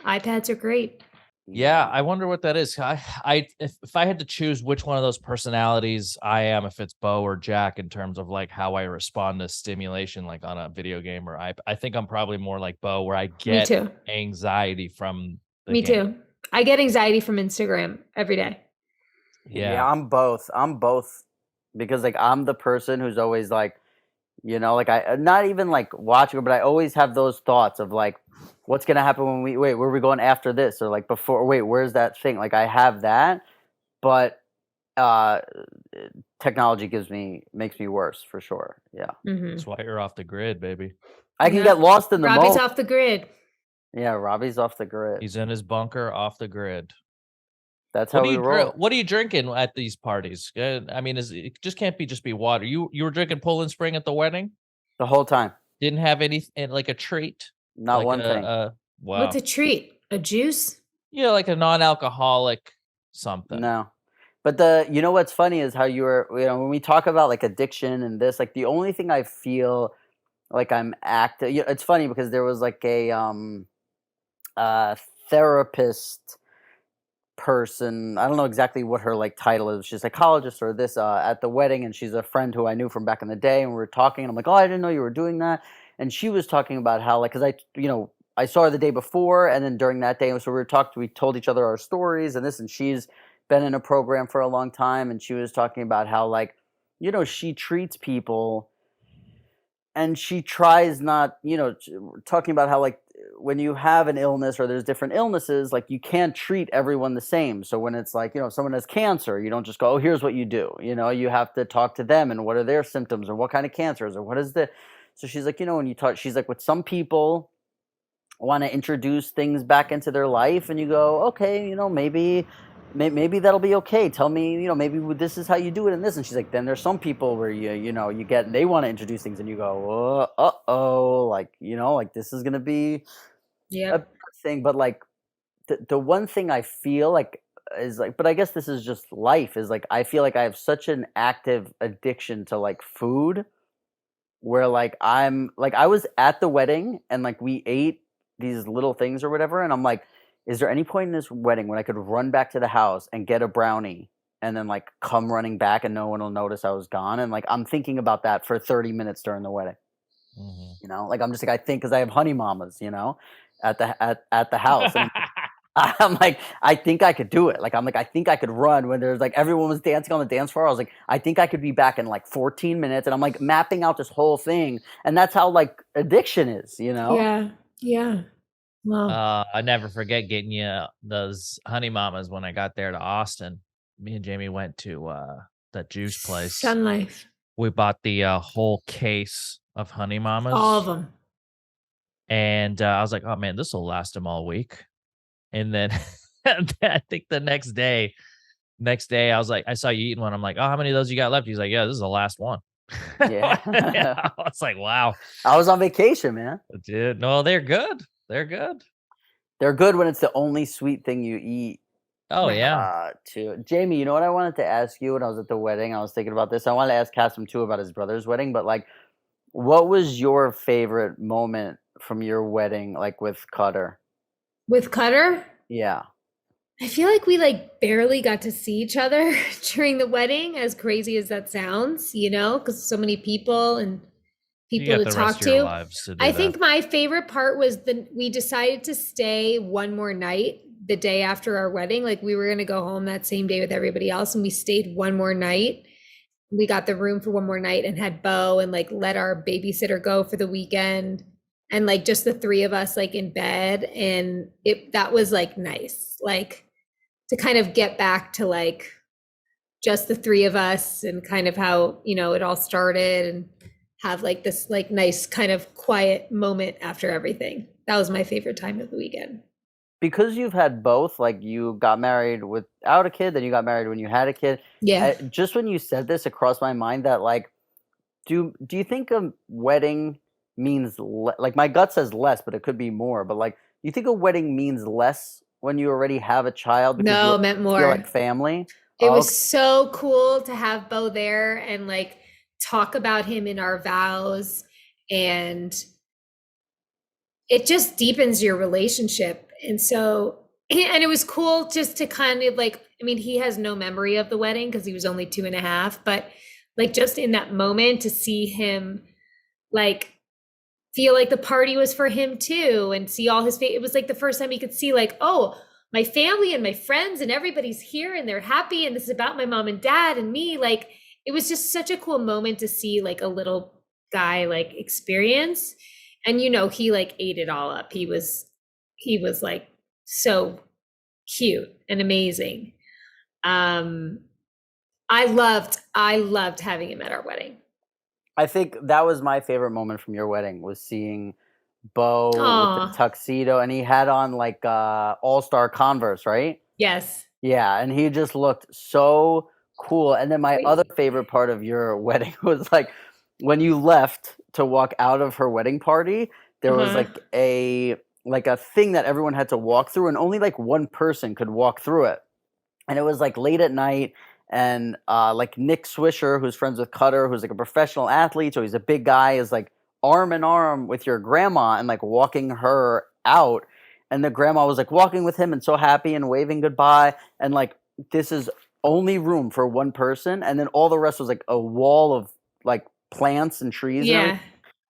iPads are great. Yeah, I wonder what that is. If I had to choose which one of those personalities I am, if it's Bo or Jack, in terms of like how I respond to stimulation, like on a video game or I think I'm probably more like Bo, where I get anxiety from the Me game. too. I get anxiety from Instagram every day. Yeah, I'm both. Because like I'm the person who's always like, you know, like I not even like watching, but I always have those thoughts of like, what's gonna happen when where are we going after this, or like before, wait, where's that thing? Like I have that, but technology makes me worse for sure. Yeah, that's why you're off the grid, baby. I can get lost in the Robbie's off the grid. Yeah, Robbie's off the grid. He's in his bunker, off the grid. That's how we roll. What are you drinking at these parties? I mean, it just can't be water. You were drinking Poland Spring at the wedding the whole time. Didn't have any like a treat. Not like one thing. Wow. What's a treat? A juice? Yeah, like a non-alcoholic something. No. But you know what's funny is how when we talk about like addiction and this, like the only thing I feel like I'm active. It's funny because there was like a therapist person. I don't know exactly what her like title is. She's a psychologist or this at the wedding, and she's a friend who I knew from back in the day, and we were talking, and I'm like, oh, I didn't know you were doing that. And she was talking about how like, because I saw her the day before, and then during that day, so we told each other our stories and this, and she's been in a program for a long time, and she was talking about how like, she treats people and she tries not, talking about how like when you have an illness or there's different illnesses, like you can't treat everyone the same. So when it's like, if someone has cancer, you don't just go, oh, here's what you do. You have to talk to them and what are their symptoms or what kind of cancers or what is the. So she's like, when you talk, she's like, with some people want to introduce things back into their life and you go, okay, maybe that'll be okay. Tell me, maybe this is how you do it in this. And she's like, then there's some people where they want to introduce things and you go, like, like this is going to be a thing. But like the one thing I feel like is like, but I guess this is just life, is like, I feel like I have such an active addiction to like food where like, I was at the wedding and like we ate these little things or whatever. And I'm like, is there any point in this wedding when I could run back to the house and get a brownie and then like come running back and no one will notice I was gone? And like, I'm thinking about that for 30 minutes during the wedding. Like, I'm just like, I think, cause I have honey mamas, at the house. And I'm like, I think I could do it. Like, I'm like, I think I could run when there's like, everyone was dancing on the dance floor. I was like, I think I could be back in like 14 minutes. And I'm like mapping out this whole thing. And that's how like addiction is, Yeah. Yeah. Wow. I never forget getting you those honey mamas when I got there to Austin. Me and Jamie went to that juice place. Sun Life. We bought the whole case of honey mamas. All of them. And I was like, oh man, this will last them all week. And then I think the next day, I was like, I saw you eating one. I'm like, oh, how many of those you got left? He's like, yeah, this is the last one. Yeah. I was like, wow. I was on vacation, man. Dude, no, they're good. They're good. They're good when it's the only sweet thing you eat. Oh, yeah. Too. Jamie, you know what I wanted to ask you when I was at the wedding? I was thinking about this. I wanted to ask Kassem too about his brother's wedding, but like, what was your favorite moment from your wedding, like with Cutter? With Cutter? Yeah. I feel like we like barely got to see each other during the wedding, as crazy as that sounds, because so many people and people to talk to. I think my favorite part was we decided to stay one more night the day after our wedding. Like we were going to go home that same day with everybody else, and we stayed one more night. We got the room for one more night and had Bo and like let our babysitter go for the weekend, and like just the three of us like in bed. And that was like nice, like to kind of get back to like just the three of us and kind of how, it all started, and have like this like nice kind of quiet moment after everything. That was my favorite time of the weekend. Because you've had both, like you got married without a kid, then you got married when you had a kid. Yeah. Just when you said this, it crossed my mind that like do you think a wedding means like my gut says less, but it could be more. But like, do you think a wedding means less when you already have a child because No, you it meant more. feel like family? It was so cool to have Bo there and like talk about him in our vows, and it just deepens your relationship. And so, and it was cool just to kind of like, I mean, he has no memory of the wedding because he was only 2.5, but like just in that moment to see him like feel like the party was for him too, and see all his it was like the first time he could see like, oh, my family and my friends and everybody's here and they're happy and this is about my mom and dad and me. Like it was just such a cool moment to see like a little guy like experience. And you know, he like ate it all up. He was like so cute and amazing. I loved having him at our wedding. I think that was my favorite moment from your wedding, was seeing Bo with the tuxedo, and he had on like all-star Converse, right? Yes. Yeah, and he just looked so cool. And then my other favorite part of your wedding was like when you left to walk out of her wedding party, there was like a thing that everyone had to walk through, and only like one person could walk through it. And it was like late at night, and like Nick Swisher, who's friends with Cutter, who's like a professional athlete, so he's a big guy, is like arm in arm with your grandma and like walking her out. And the grandma was like walking with him and so happy and waving goodbye. And like, this is only room for one person. And then all the rest was like a wall of like plants and trees. Yeah.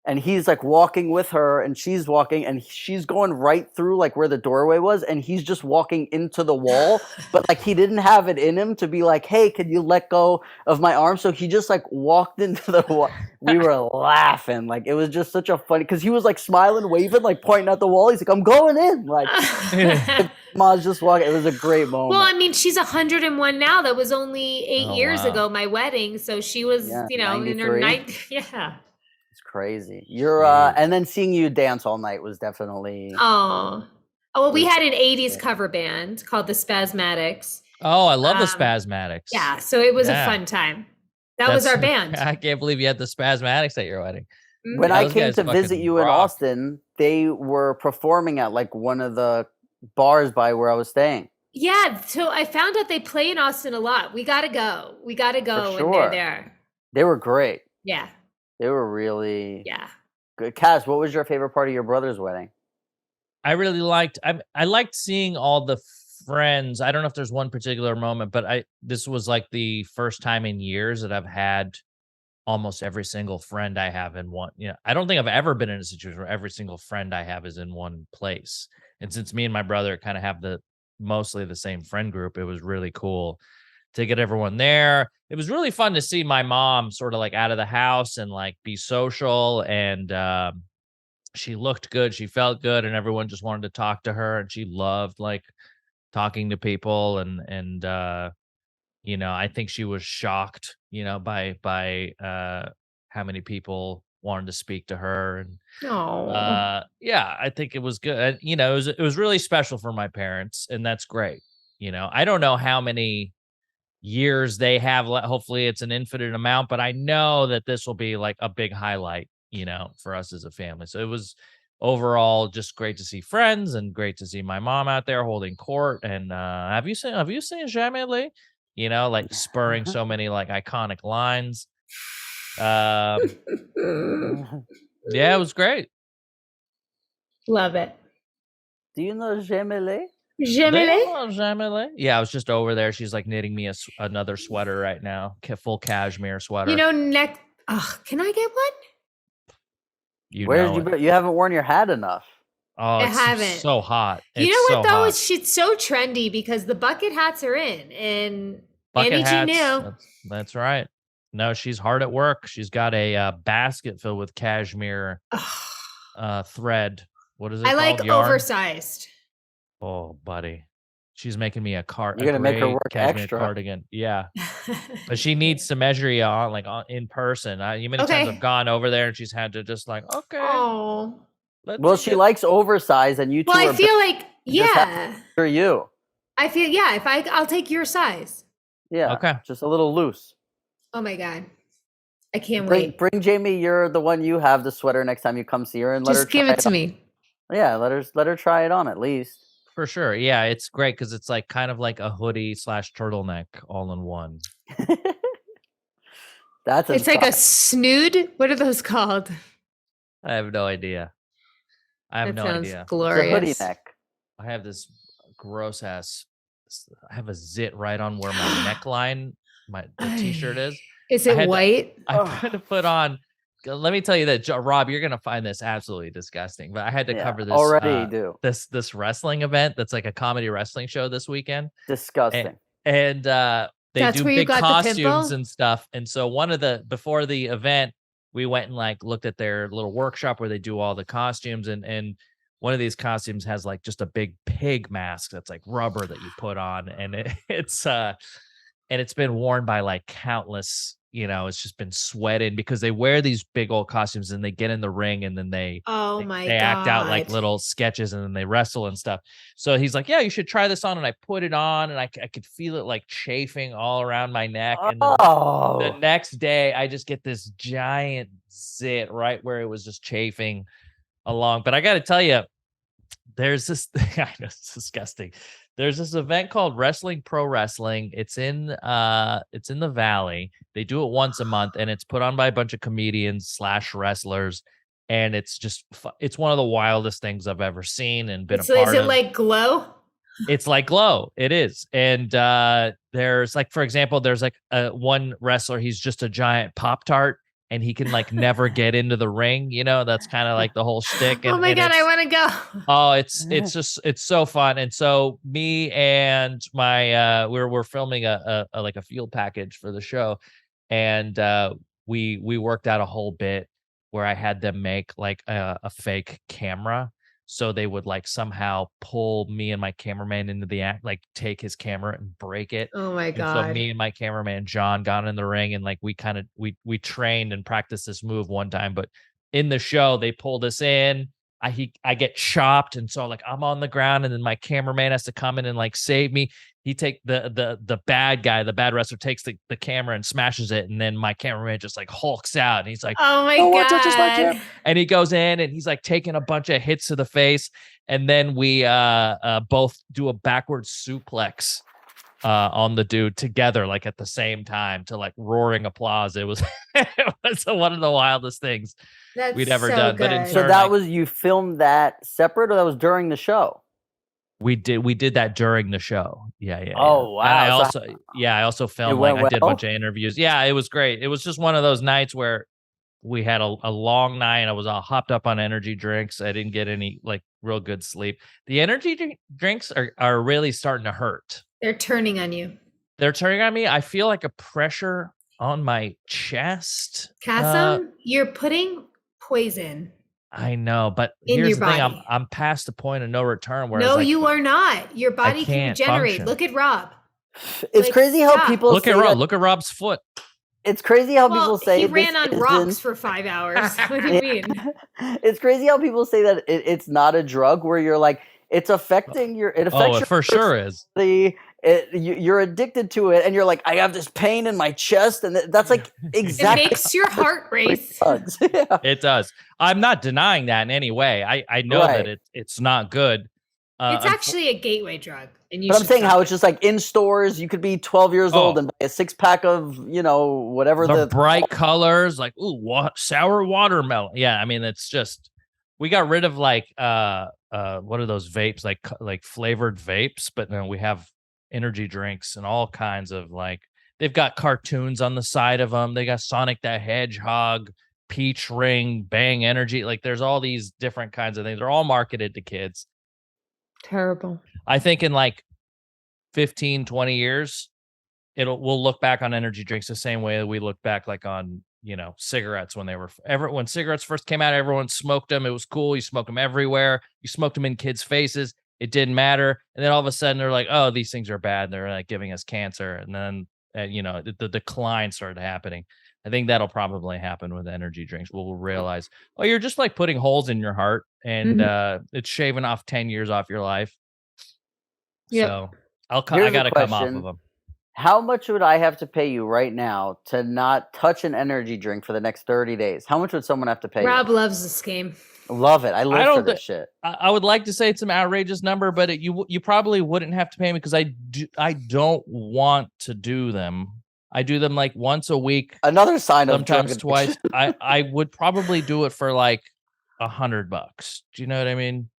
And he's like walking with her, and she's walking, and she's going right through like where the doorway was, and he's just walking into the wall. But like, he didn't have it in him to be like, hey, could you let go of my arm? So he just like walked into the wall. We were laughing. Like, it was just such a funny, because he was like smiling, waving, like pointing at the wall. He's like, I'm going in. Like, Mom's just walking. It was a great moment. Well, I mean, she's 101 now. That was only 8 years ago, my wedding. So she was, you know, 93? In her ninth. Yeah. Crazy. You're and then seeing you dance all night was definitely well, we had an 80s cover band called the Spasmatics. Oh, I love the Spasmatics. Yeah, so it was a fun time. That was our band. I can't believe you had the Spasmatics at your wedding. When I came to visit you in Austin, they were performing at like one of the bars by where I was staying. Yeah, so I found out they play in Austin a lot. We gotta go when they're there. They were great. Yeah. They were really good. Kass, what was your favorite part of your brother's wedding? I really liked. I liked seeing all the friends. I don't know if there's one particular moment, but this was like the first time in years that I've had almost every single friend I have in one. You know, I don't think I've ever been in a situation where every single friend I have is in one place. And since me and my brother kind of have mostly the same friend group, it was really cool to get everyone there. It was really fun to see my mom sort of like out of the house and like be social, and she looked good, she felt good, and everyone just wanted to talk to her, and she loved like talking to people, and you know, I think she was shocked, you know, by how many people wanted to speak to her. And yeah, I think it was good. You know, it was really special for my parents, and that's great. You know, I don't know how many years they have. Hopefully it's an infinite amount, but I know that this will be like a big highlight, you know, for us as a family. So it was overall just great to see friends, and great to see my mom out there holding court. And have you seen Jamie-Lynn? You know, like spurring so many like iconic lines. Yeah, it was great. Love it. Do you know Jamie-Lynn? Jamie-Lynn? Yeah, I was just over there. She's like knitting me another sweater right now, full cashmere sweater. You know, can I get one? Where did you haven't worn your hat enough. Oh, it's so hot. You know what though? It's so trendy because the bucket hats are in, and bucket hats. That's right. No, she's hard at work. She's got a basket filled with cashmere thread. What is it? I like oversized. Oh, buddy. She's making me a You're gonna make her work extra. Cardigan. Yeah. But she needs to measure you on in person. You many times I've gone over there and she's had to just like, okay. Oh. Well, she likes oversized, and you two I feel like for you. I feel I'll take your size. Yeah. Okay. Just a little loose. Oh my God. I can't wait. Bring Jamie. You're the one. You have the sweater next time you come see her, and let her Just give try it to me. Yeah, let her try it on at least. For sure. Yeah, it's great because it's like kind of like a hoodie / turtleneck all in one. It's like a snood. What are those called? I have no idea. I have no idea. Glorious. It's a hoodie neck. I have this gross ass. I have a zit right on where my neckline, the t-shirt is. Is it white? I had to put on. Let me tell you that, Rob, you're gonna find this absolutely disgusting. But I had to cover this already. This wrestling event that's like a comedy wrestling show this weekend. Disgusting. And they do big costumes and stuff. And so before the event, we went and like looked at their little workshop where they do all the costumes, and one of these costumes has like just a big pig mask that's like rubber that you put on, and it's been worn by like countless, it's just been sweated because they wear these big old costumes and they get in the ring and then they act out like little sketches and then they wrestle and stuff. So he's like, yeah, you should try this on. And I put it on and I could feel it like chafing all around my neck. And then the next day I just get this giant zit right where it was just chafing along. But I got to tell you, there's this thing, I know it's disgusting. There's this event called Wrestling Pro Wrestling. It's in the Valley. They do it once a month, and it's put on by a bunch of comedians / wrestlers. And it's it's one of the wildest things I've ever seen and been a part of. Is it like Glow? It's like Glow. It is. And there's like, for example, there's like one wrestler. He's just a giant Pop-Tart. And he can like never get into the ring, that's kind of like the whole shtick. And, oh my God, I want to go. Oh, it's so fun. And so me and my we're filming a like a field package for the show, and we worked out a whole bit where I had them make like a fake camera. So they would like somehow pull me and my cameraman into the act, like take his camera and break it. Oh my God. And so me and my cameraman, John, got in the ring and like we trained and practiced this move one time. But in the show, they pulled us in. I get chopped. And so like I'm on the ground and then my cameraman has to come in and like save me. He take the bad guy, the bad wrestler takes the camera and smashes it. And then my cameraman just like hulks out and he's like, oh my God. Touches my camera. And he goes in and he's like taking a bunch of hits to the face. And then we both do a backward suplex on the dude together, like at the same time, to like roaring applause. It was it was one of the wildest things we'd ever done. Good. But so that was, you filmed that separate, or that was during the show? We did that during the show. Yeah. Oh wow! And I also filmed I did a bunch of interviews. Yeah, it was great. It was just one of those nights where we had a long night. I was all hopped up on energy drinks. I didn't get any like real good sleep. The energy drinks are really starting to hurt. They're turning on you. They're turning on me. I feel like a pressure on my chest. Kassem, you're putting poison. I know, but here's the thing. I'm past the point of no return. Where no, you are not. Your body can regenerate. Function. Look at Rob. It's crazy how people look at Rob. Look at Rob's foot. It's crazy how people say he ran on rocks for 5 hours. What do you mean? It's crazy how people say that it's not a drug, where you're like, it's affecting your. It affects it for sure is. You're addicted to it, and you're like, I have this pain in my chest, and that's like exactly. It makes your heart race. It does. I'm not denying that in any way. I know that it's not good. It's actually a gateway drug, but I'm saying how it's just like in stores. You could be 12 years old and buy a 6-pack of whatever the bright colors, like sour watermelon. Yeah, I mean it's just we got rid of like what are those vapes, like flavored vapes, but no, we have energy drinks and all kinds of like, they've got cartoons on the side of them. They got Sonic the Hedgehog, Peach Ring, Bang Energy. Like there's all these different kinds of things. They're all marketed to kids. Terrible. I think in like 15, 20 years, we'll look back on energy drinks the same way that we look back like on, cigarettes when cigarettes first came out, everyone smoked them. It was cool. You smoked them everywhere. You smoked them in kids' faces. It didn't matter. And then all of a sudden they're like, oh, these things are bad. They're like giving us cancer. And then, the decline started happening. I think that'll probably happen with energy drinks. We'll realize, oh, you're just like putting holes in your heart and it's shaving off 10 years off your life. Yep. So I got to come off of them. How much would I have to pay you right now to not touch an energy drink for the next 30 days? How much would someone have to pay Rob you? loves this game. Love it. I live for don't this shit. I would like to say it's an outrageous number, but you probably wouldn't have to pay me because I don't want to do them. I do them like once a week, Another sign of drug sometimes twice. I would probably do it for like $100. Do you know what I mean?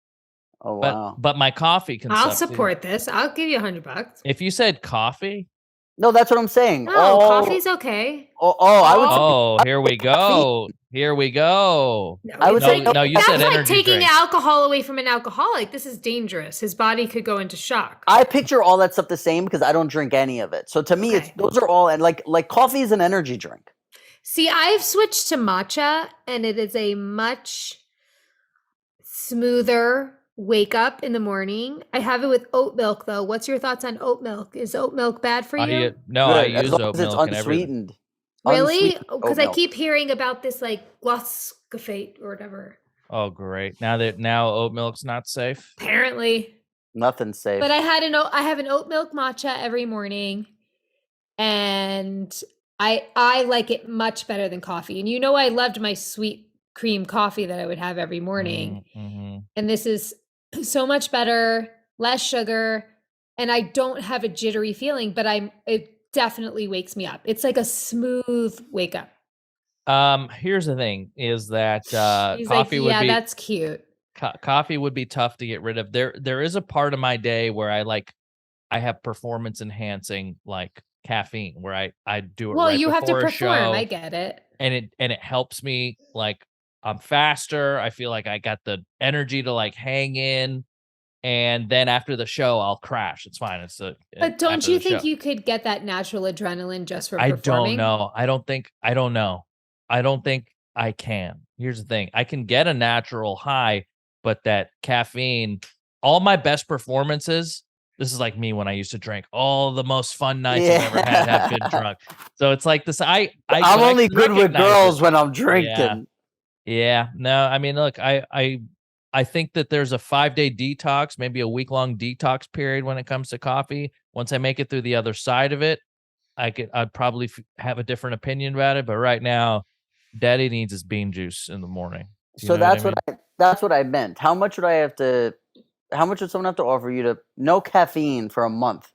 Oh wow. But my coffee consumption. I'll support this. I'll give you $100. If you said coffee, No, that's what I'm saying. No, coffee's okay. I would say. oh, here we go. Here we go. No, I would say no, you said that's like energy taking drinks. alcohol away from an alcoholic. This is dangerous. His body could go into shock. I picture all that stuff the same because I don't drink any of it. So to me, Okay. those are all, and like coffee is an energy drink. See, I've switched to matcha, and it is a much smoother wake up in the morning. I have it with oat milk, though. What's your thoughts on oat milk? Is oat milk bad for you? No, I Good, as use long oat as it's milk and everything. unsweetened. Really? Unsweetened oat Because I milk. keep hearing about this like glyphosate or whatever. Oh, great. Now oat milk's not safe. Apparently. Nothing's safe. But I have an oat milk matcha every morning, and I like it much better than coffee. And I loved my sweet cream coffee that I would have every morning. Mm-hmm. And this is so much better, less sugar, and I don't have a jittery feeling, but it definitely wakes me up. It's like a smooth wake up. Here's the thing is that He's coffee like, would yeah, be that's cute. coffee would be tough to get rid of. There is a part of my day where I have performance enhancing like caffeine where I do it Well, right you have to before a perform. show, I get it. and it helps me, like I'm faster. I feel like I got the energy to like hang in, and then after the show I'll crash. It's fine. But don't after you the think show. you could get that natural adrenaline just for I performing? don't know. I don't know. I don't think I can. Here's the thing. I can get a natural high, but that caffeine, all my best performances, this is like me when I used to drink. All the most fun nights I've ever had have been drunk. So it's like this. I'm only good with girls when I'm drinking. Yeah. No, I mean, look, I think that there's a 5-day detox, maybe a week-long detox period when it comes to coffee. Once I make it through the other side of it, I'd probably have a different opinion about it. But right now, Daddy needs his bean juice in the morning. So that's what I meant. How much would someone have to offer you to no caffeine for a month?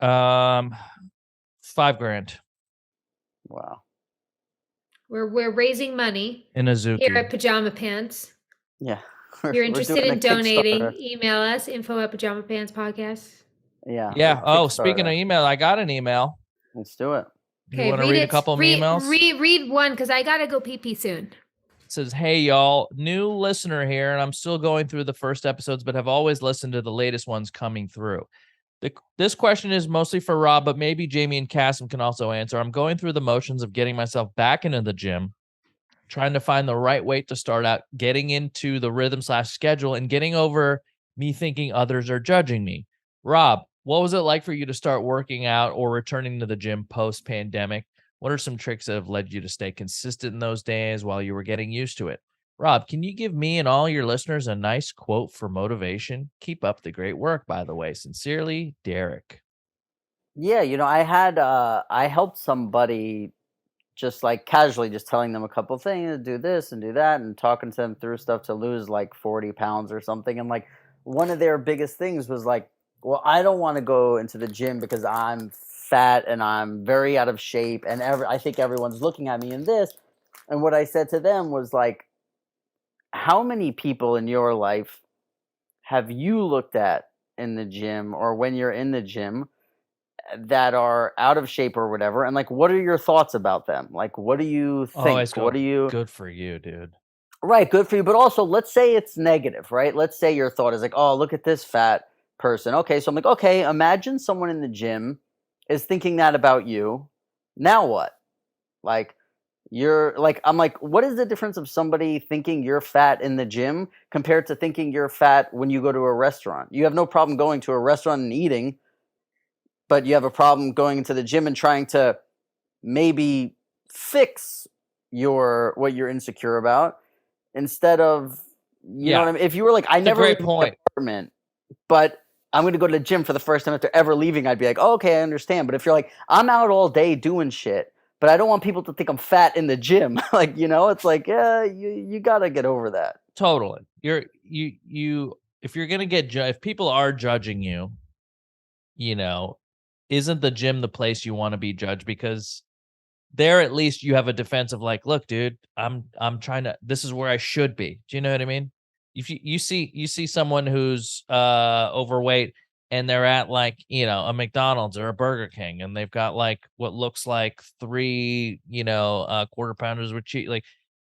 $5,000. Wow. We're raising money In Azuki. here at Pajama Pants. Yeah. If you're interested in donating, email us, info@pajamapantspodcast. Yeah. Yeah. Oh, speaking of email, I got an email. Let's do it. You want to read a couple of emails? Read one because I gotta go pee soon. It says, "Hey y'all, new listener here, and I'm still going through the first episodes, but have always listened to the latest ones coming through. This question is mostly for Rob, but maybe Jamie and Kassem can also answer. I'm going through the motions of getting myself back into the gym, trying to find the right weight to start out, getting into the rhythm/schedule, and getting over me thinking others are judging me. Rob, what was it like for you to start working out or returning to the gym post-pandemic? What are some tricks that have led you to stay consistent in those days while you were getting used to it? Rob, can you give me and all your listeners a nice quote for motivation? Keep up the great work, by the way. Sincerely, Derek." Yeah, I helped somebody just like casually, just telling them a couple things, do this and do that, and talking to them through stuff to lose like 40 pounds or something. And like one of their biggest things was like, well, I don't want to go into the gym because I'm fat and I'm very out of shape, and I think everyone's looking at me in this. And what I said to them was like, how many people in your life have you looked at in the gym or when you're in the gym that are out of shape or whatever? And like, what are your thoughts about them? Like, what do you think? Good for you, dude. Right, good for you. But also, let's say it's negative, right? Let's say your thought is like, oh, look at this fat person. Okay, so I'm like, okay, imagine someone in the gym is thinking that about you. Now what? Like, I'm like, what is the difference of somebody thinking you're fat in the gym compared to thinking you're fat when you go to a restaurant? You have no problem going to a restaurant and eating, but you have a problem going into the gym and trying to maybe fix what you're insecure about instead of, you know what I mean? If you were like, I never leave my apartment, but I'm going to go to the gym for the first time after ever leaving, I'd be like, oh, okay, I understand. But if you're like, I'm out all day doing shit, but I don't want people to think I'm fat in the gym. Like, it's like, yeah, you got to get over that. Totally. If you're going to if people are judging you, isn't the gym the place you want to be judged? Because there, at least you have a defense of like, look, dude, I'm trying to, this is where I should be. Do you know what I mean? If you see someone who's overweight and they're at like, a McDonald's or a Burger King, and they've got like what looks like 3, quarter pounders with cheese, like,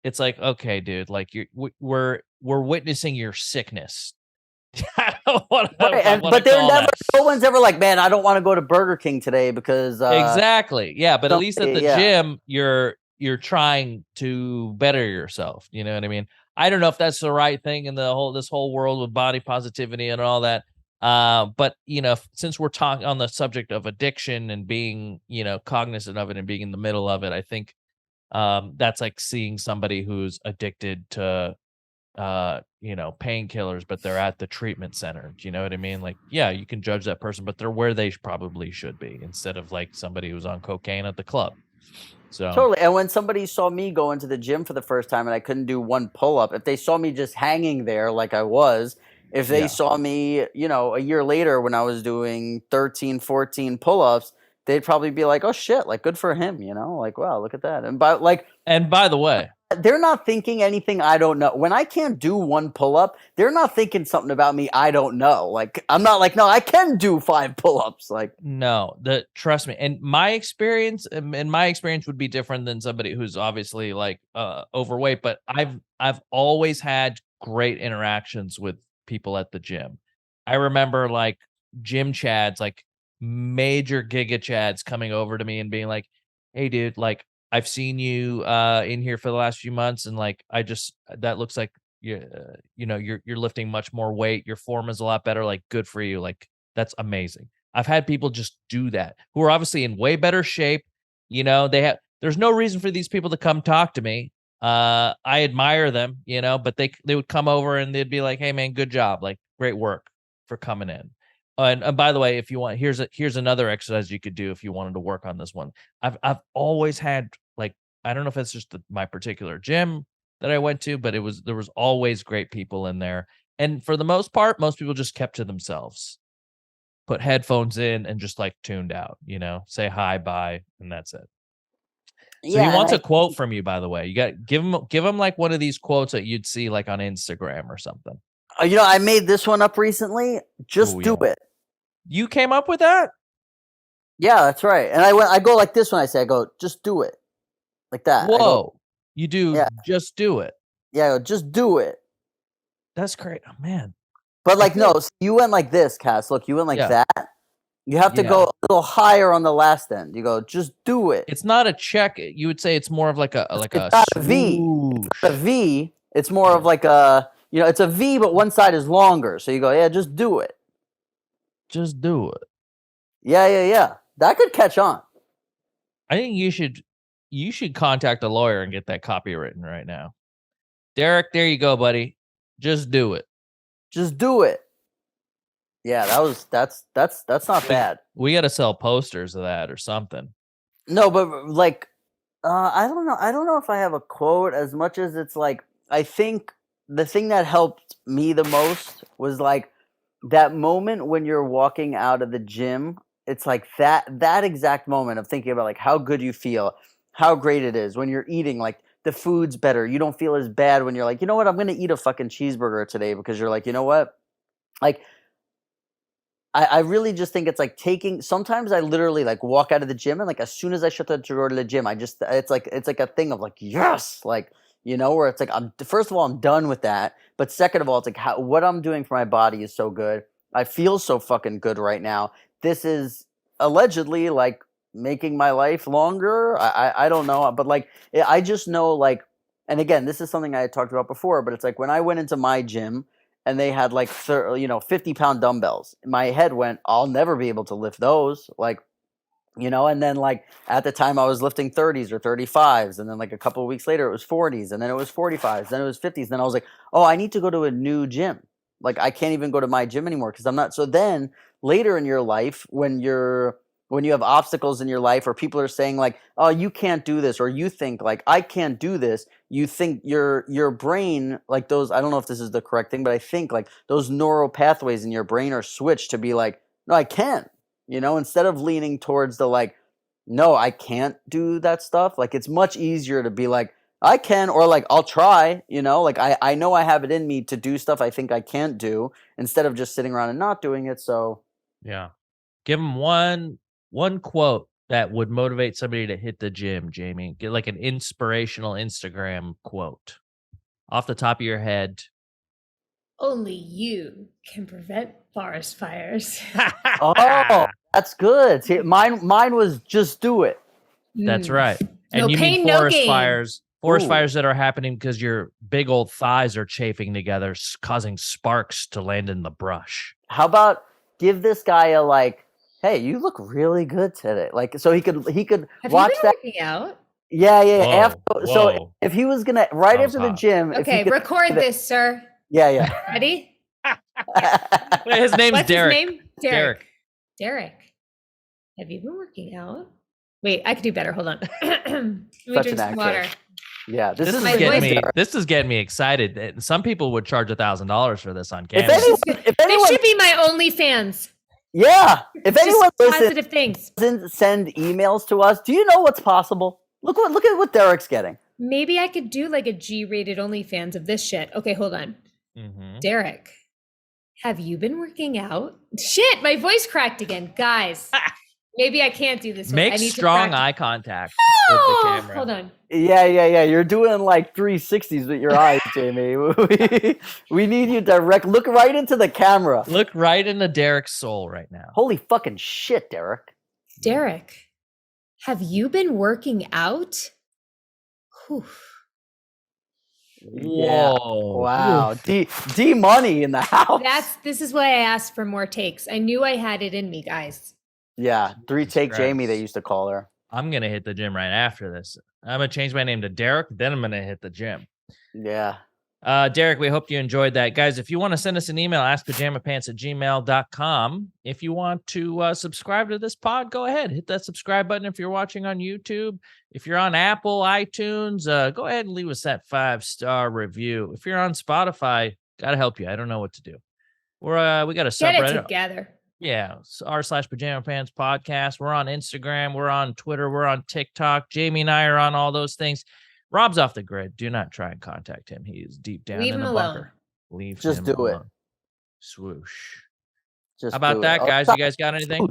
it's like, okay, dude, like we're witnessing your sickness. I don't want to, right, but no one's ever like, man, I don't want to go to Burger King today because exactly, yeah. But at least at the gym, you're trying to better yourself. You know what I mean? I don't know if that's the right thing in this whole world with body positivity and all that. But since we're talking on the subject of addiction and being cognizant of it and being in the middle of it, I think that's like seeing somebody who's addicted to painkillers, but they're at the treatment center. Do you know what I mean? Like, yeah, you can judge that person, but they're where they probably should be, instead of like somebody who's on cocaine at the club. So totally. And when somebody saw me go into the gym for the first time and I couldn't do one pull-up, if they saw me just hanging there like I was, if they saw me, a year later when I was doing 13, 14 pull-ups, they'd probably be like, oh shit, like good for him, like, wow, look at that. And by the way, they're not thinking anything I don't know. When I can't do one pull-up, they're not thinking something about me I don't know. Like, I'm not like, no, I can do 5 pull-ups. Like, no, trust me. And my experience would be different than somebody who's obviously like overweight, but I've always had great interactions with people at the gym. I remember like gym chads, like major giga chads, coming over to me and being like, hey dude, like, I've seen you in here for the last few months, and like, that looks like you're lifting much more weight. Your form is a lot better. Like, good for you. Like, that's amazing. I've had people just do that who are obviously in way better shape. There's no reason for these people to come talk to me. I admire them, but they would come over and they'd be like, hey man, good job. Like, great work for coming in. And by the way, if you want, here's another exercise you could do if you wanted to work on this one. I've always had, like, I don't know if it's just my particular gym that I went to, but there was always great people in there. And for the most part, most people just kept to themselves, put headphones in and just like tuned out, say hi, bye, and that's it. So he wants a quote from you, by the way. You got give him like one of these quotes that you'd see like on Instagram or something. I made this one up recently. Just do it. You came up with that? Yeah, that's right. And I go like this when I say, I go, just do it. Like that. Whoa. You do just do it. Yeah, just do it. That's great. Oh, man. But like, no, so you went like this, Kass. Look, you went like that. You have to go a little higher on the last end. You go, just do it. It's not a check. You would say it's more of like a V. It's a V. It's more of like a, it's a V, but one side is longer. So you go, yeah, just do it. Just do it. Yeah. That could catch on. I think you should contact a lawyer and get that copywritten right now. Derek, there you go, buddy. Just do it. Just do it. Yeah, that's not bad. We got to sell posters of that or something. No, but like, I don't know. I don't know if I have a quote as much as it's like, I think the thing that helped me the most was like that moment when you're walking out of the gym. It's like that exact moment of thinking about like how good you feel, how great it is when you're eating, like the food's better. You don't feel as bad when you're like, you know what, I'm going to eat a fucking cheeseburger today, because you're like, you know what? Like, I really just think it's like sometimes I literally like walk out of the gym and like as soon as I shut the door to the gym, it's like a thing of like, yes, like, where it's like, first of all, I'm done with that. But second of all, it's like what I'm doing for my body is so good. I feel so fucking good right now. This is allegedly like making my life longer. I don't know, but like, I just know like, and again, this is something I had talked about before, but it's like when I went into my gym and they had like 50-pound dumbbells, my head went, I'll never be able to lift those. Like, and then like at the time I was lifting 30s or 35s, and then like a couple of weeks later it was 40s, and then it was 45s, then it was 50s. Then I was like, oh, I need to go to a new gym. like I can't even go to my gym anymore because I'm not. So then later in your life, when you have obstacles in your life, or people are saying like, oh, you can't do this, or you think like I can't do this, you think your brain, like those, I don't know if this is the correct thing, but I think like those neural pathways in your brain are switched to be like, no, I can, instead of leaning towards the like, no, I can't do that stuff. Like it's much easier to be like, I can, or like I'll try, like I know I have it in me to do stuff I think I can't do, instead of just sitting around and not doing it. So yeah, give them one quote that would motivate somebody to hit the gym, Jamie. Get like an inspirational Instagram quote off the top of your head. Only you can prevent forest fires. Oh, that's good. See, mine was just do it. That's right. And no you pain, mean forest fires. Forest Ooh. fires that are happening because your big old thighs are chafing together, causing sparks to land in the brush. How about give this guy a like, hey, you look really good today. Like, so he could Have watch you been that. Working out? Yeah. Whoa. So if he was gonna after the gym, okay, if he record this, sir. Yeah. Ready? Wait, his name's What's Derek. His name? Derek. Have you been working out? Wait, I could do better. Hold on. Let me drink some water. Yeah, this is getting me excited. Some people would charge $1,000 for this on camera. If anyone, this should be my OnlyFans. Yeah, if anyone positive things doesn't send emails to us, do you know what's possible? Look at what Derek's getting. Maybe I could do like a G-rated OnlyFans of this shit. Okay, hold on. Derek, have you been working out? Shit, my voice cracked again, guys. Maybe I can't do this. Make strong eye contact with the camera. Hold on. Yeah. You're doing like 360s with your eyes, Jamie. We need you direct. Look right into the camera. Look right into Derek's soul right now. Holy fucking shit, Derek. Derek, have you been working out? Whew. Yeah. Whoa. Wow. D money in the house. This is why I asked for more takes. I knew I had it in me, guys. Yeah, 3-take Jamie, they used to call her. I'm going to hit the gym right after this. I'm going to change my name to Derek, then I'm going to hit the gym. Yeah. Derek, we hope you enjoyed that. Guys, if you want to send us an email, askpajamapants@gmail.com. If you want to subscribe to this pod, go ahead. Hit that subscribe button if you're watching on YouTube. If you're on Apple, iTunes, go ahead and leave us that 5-star review. If you're on Spotify, got to help you. I don't know what to do. We got a subreddit. Get it together. Yeah, r/Pajama Pants Podcast. We're on Instagram. We're on Twitter. We're on TikTok. Jamie and I are on all those things. Rob's off the grid. Do not try and contact him. He is deep down in the bunker. Leave him alone. Just do it. Swoosh. Just how about that, guys? You guys got anything?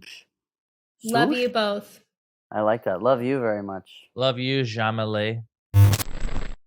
Love you both. I like that. Love you very much. Love you, Jamie-Lynn.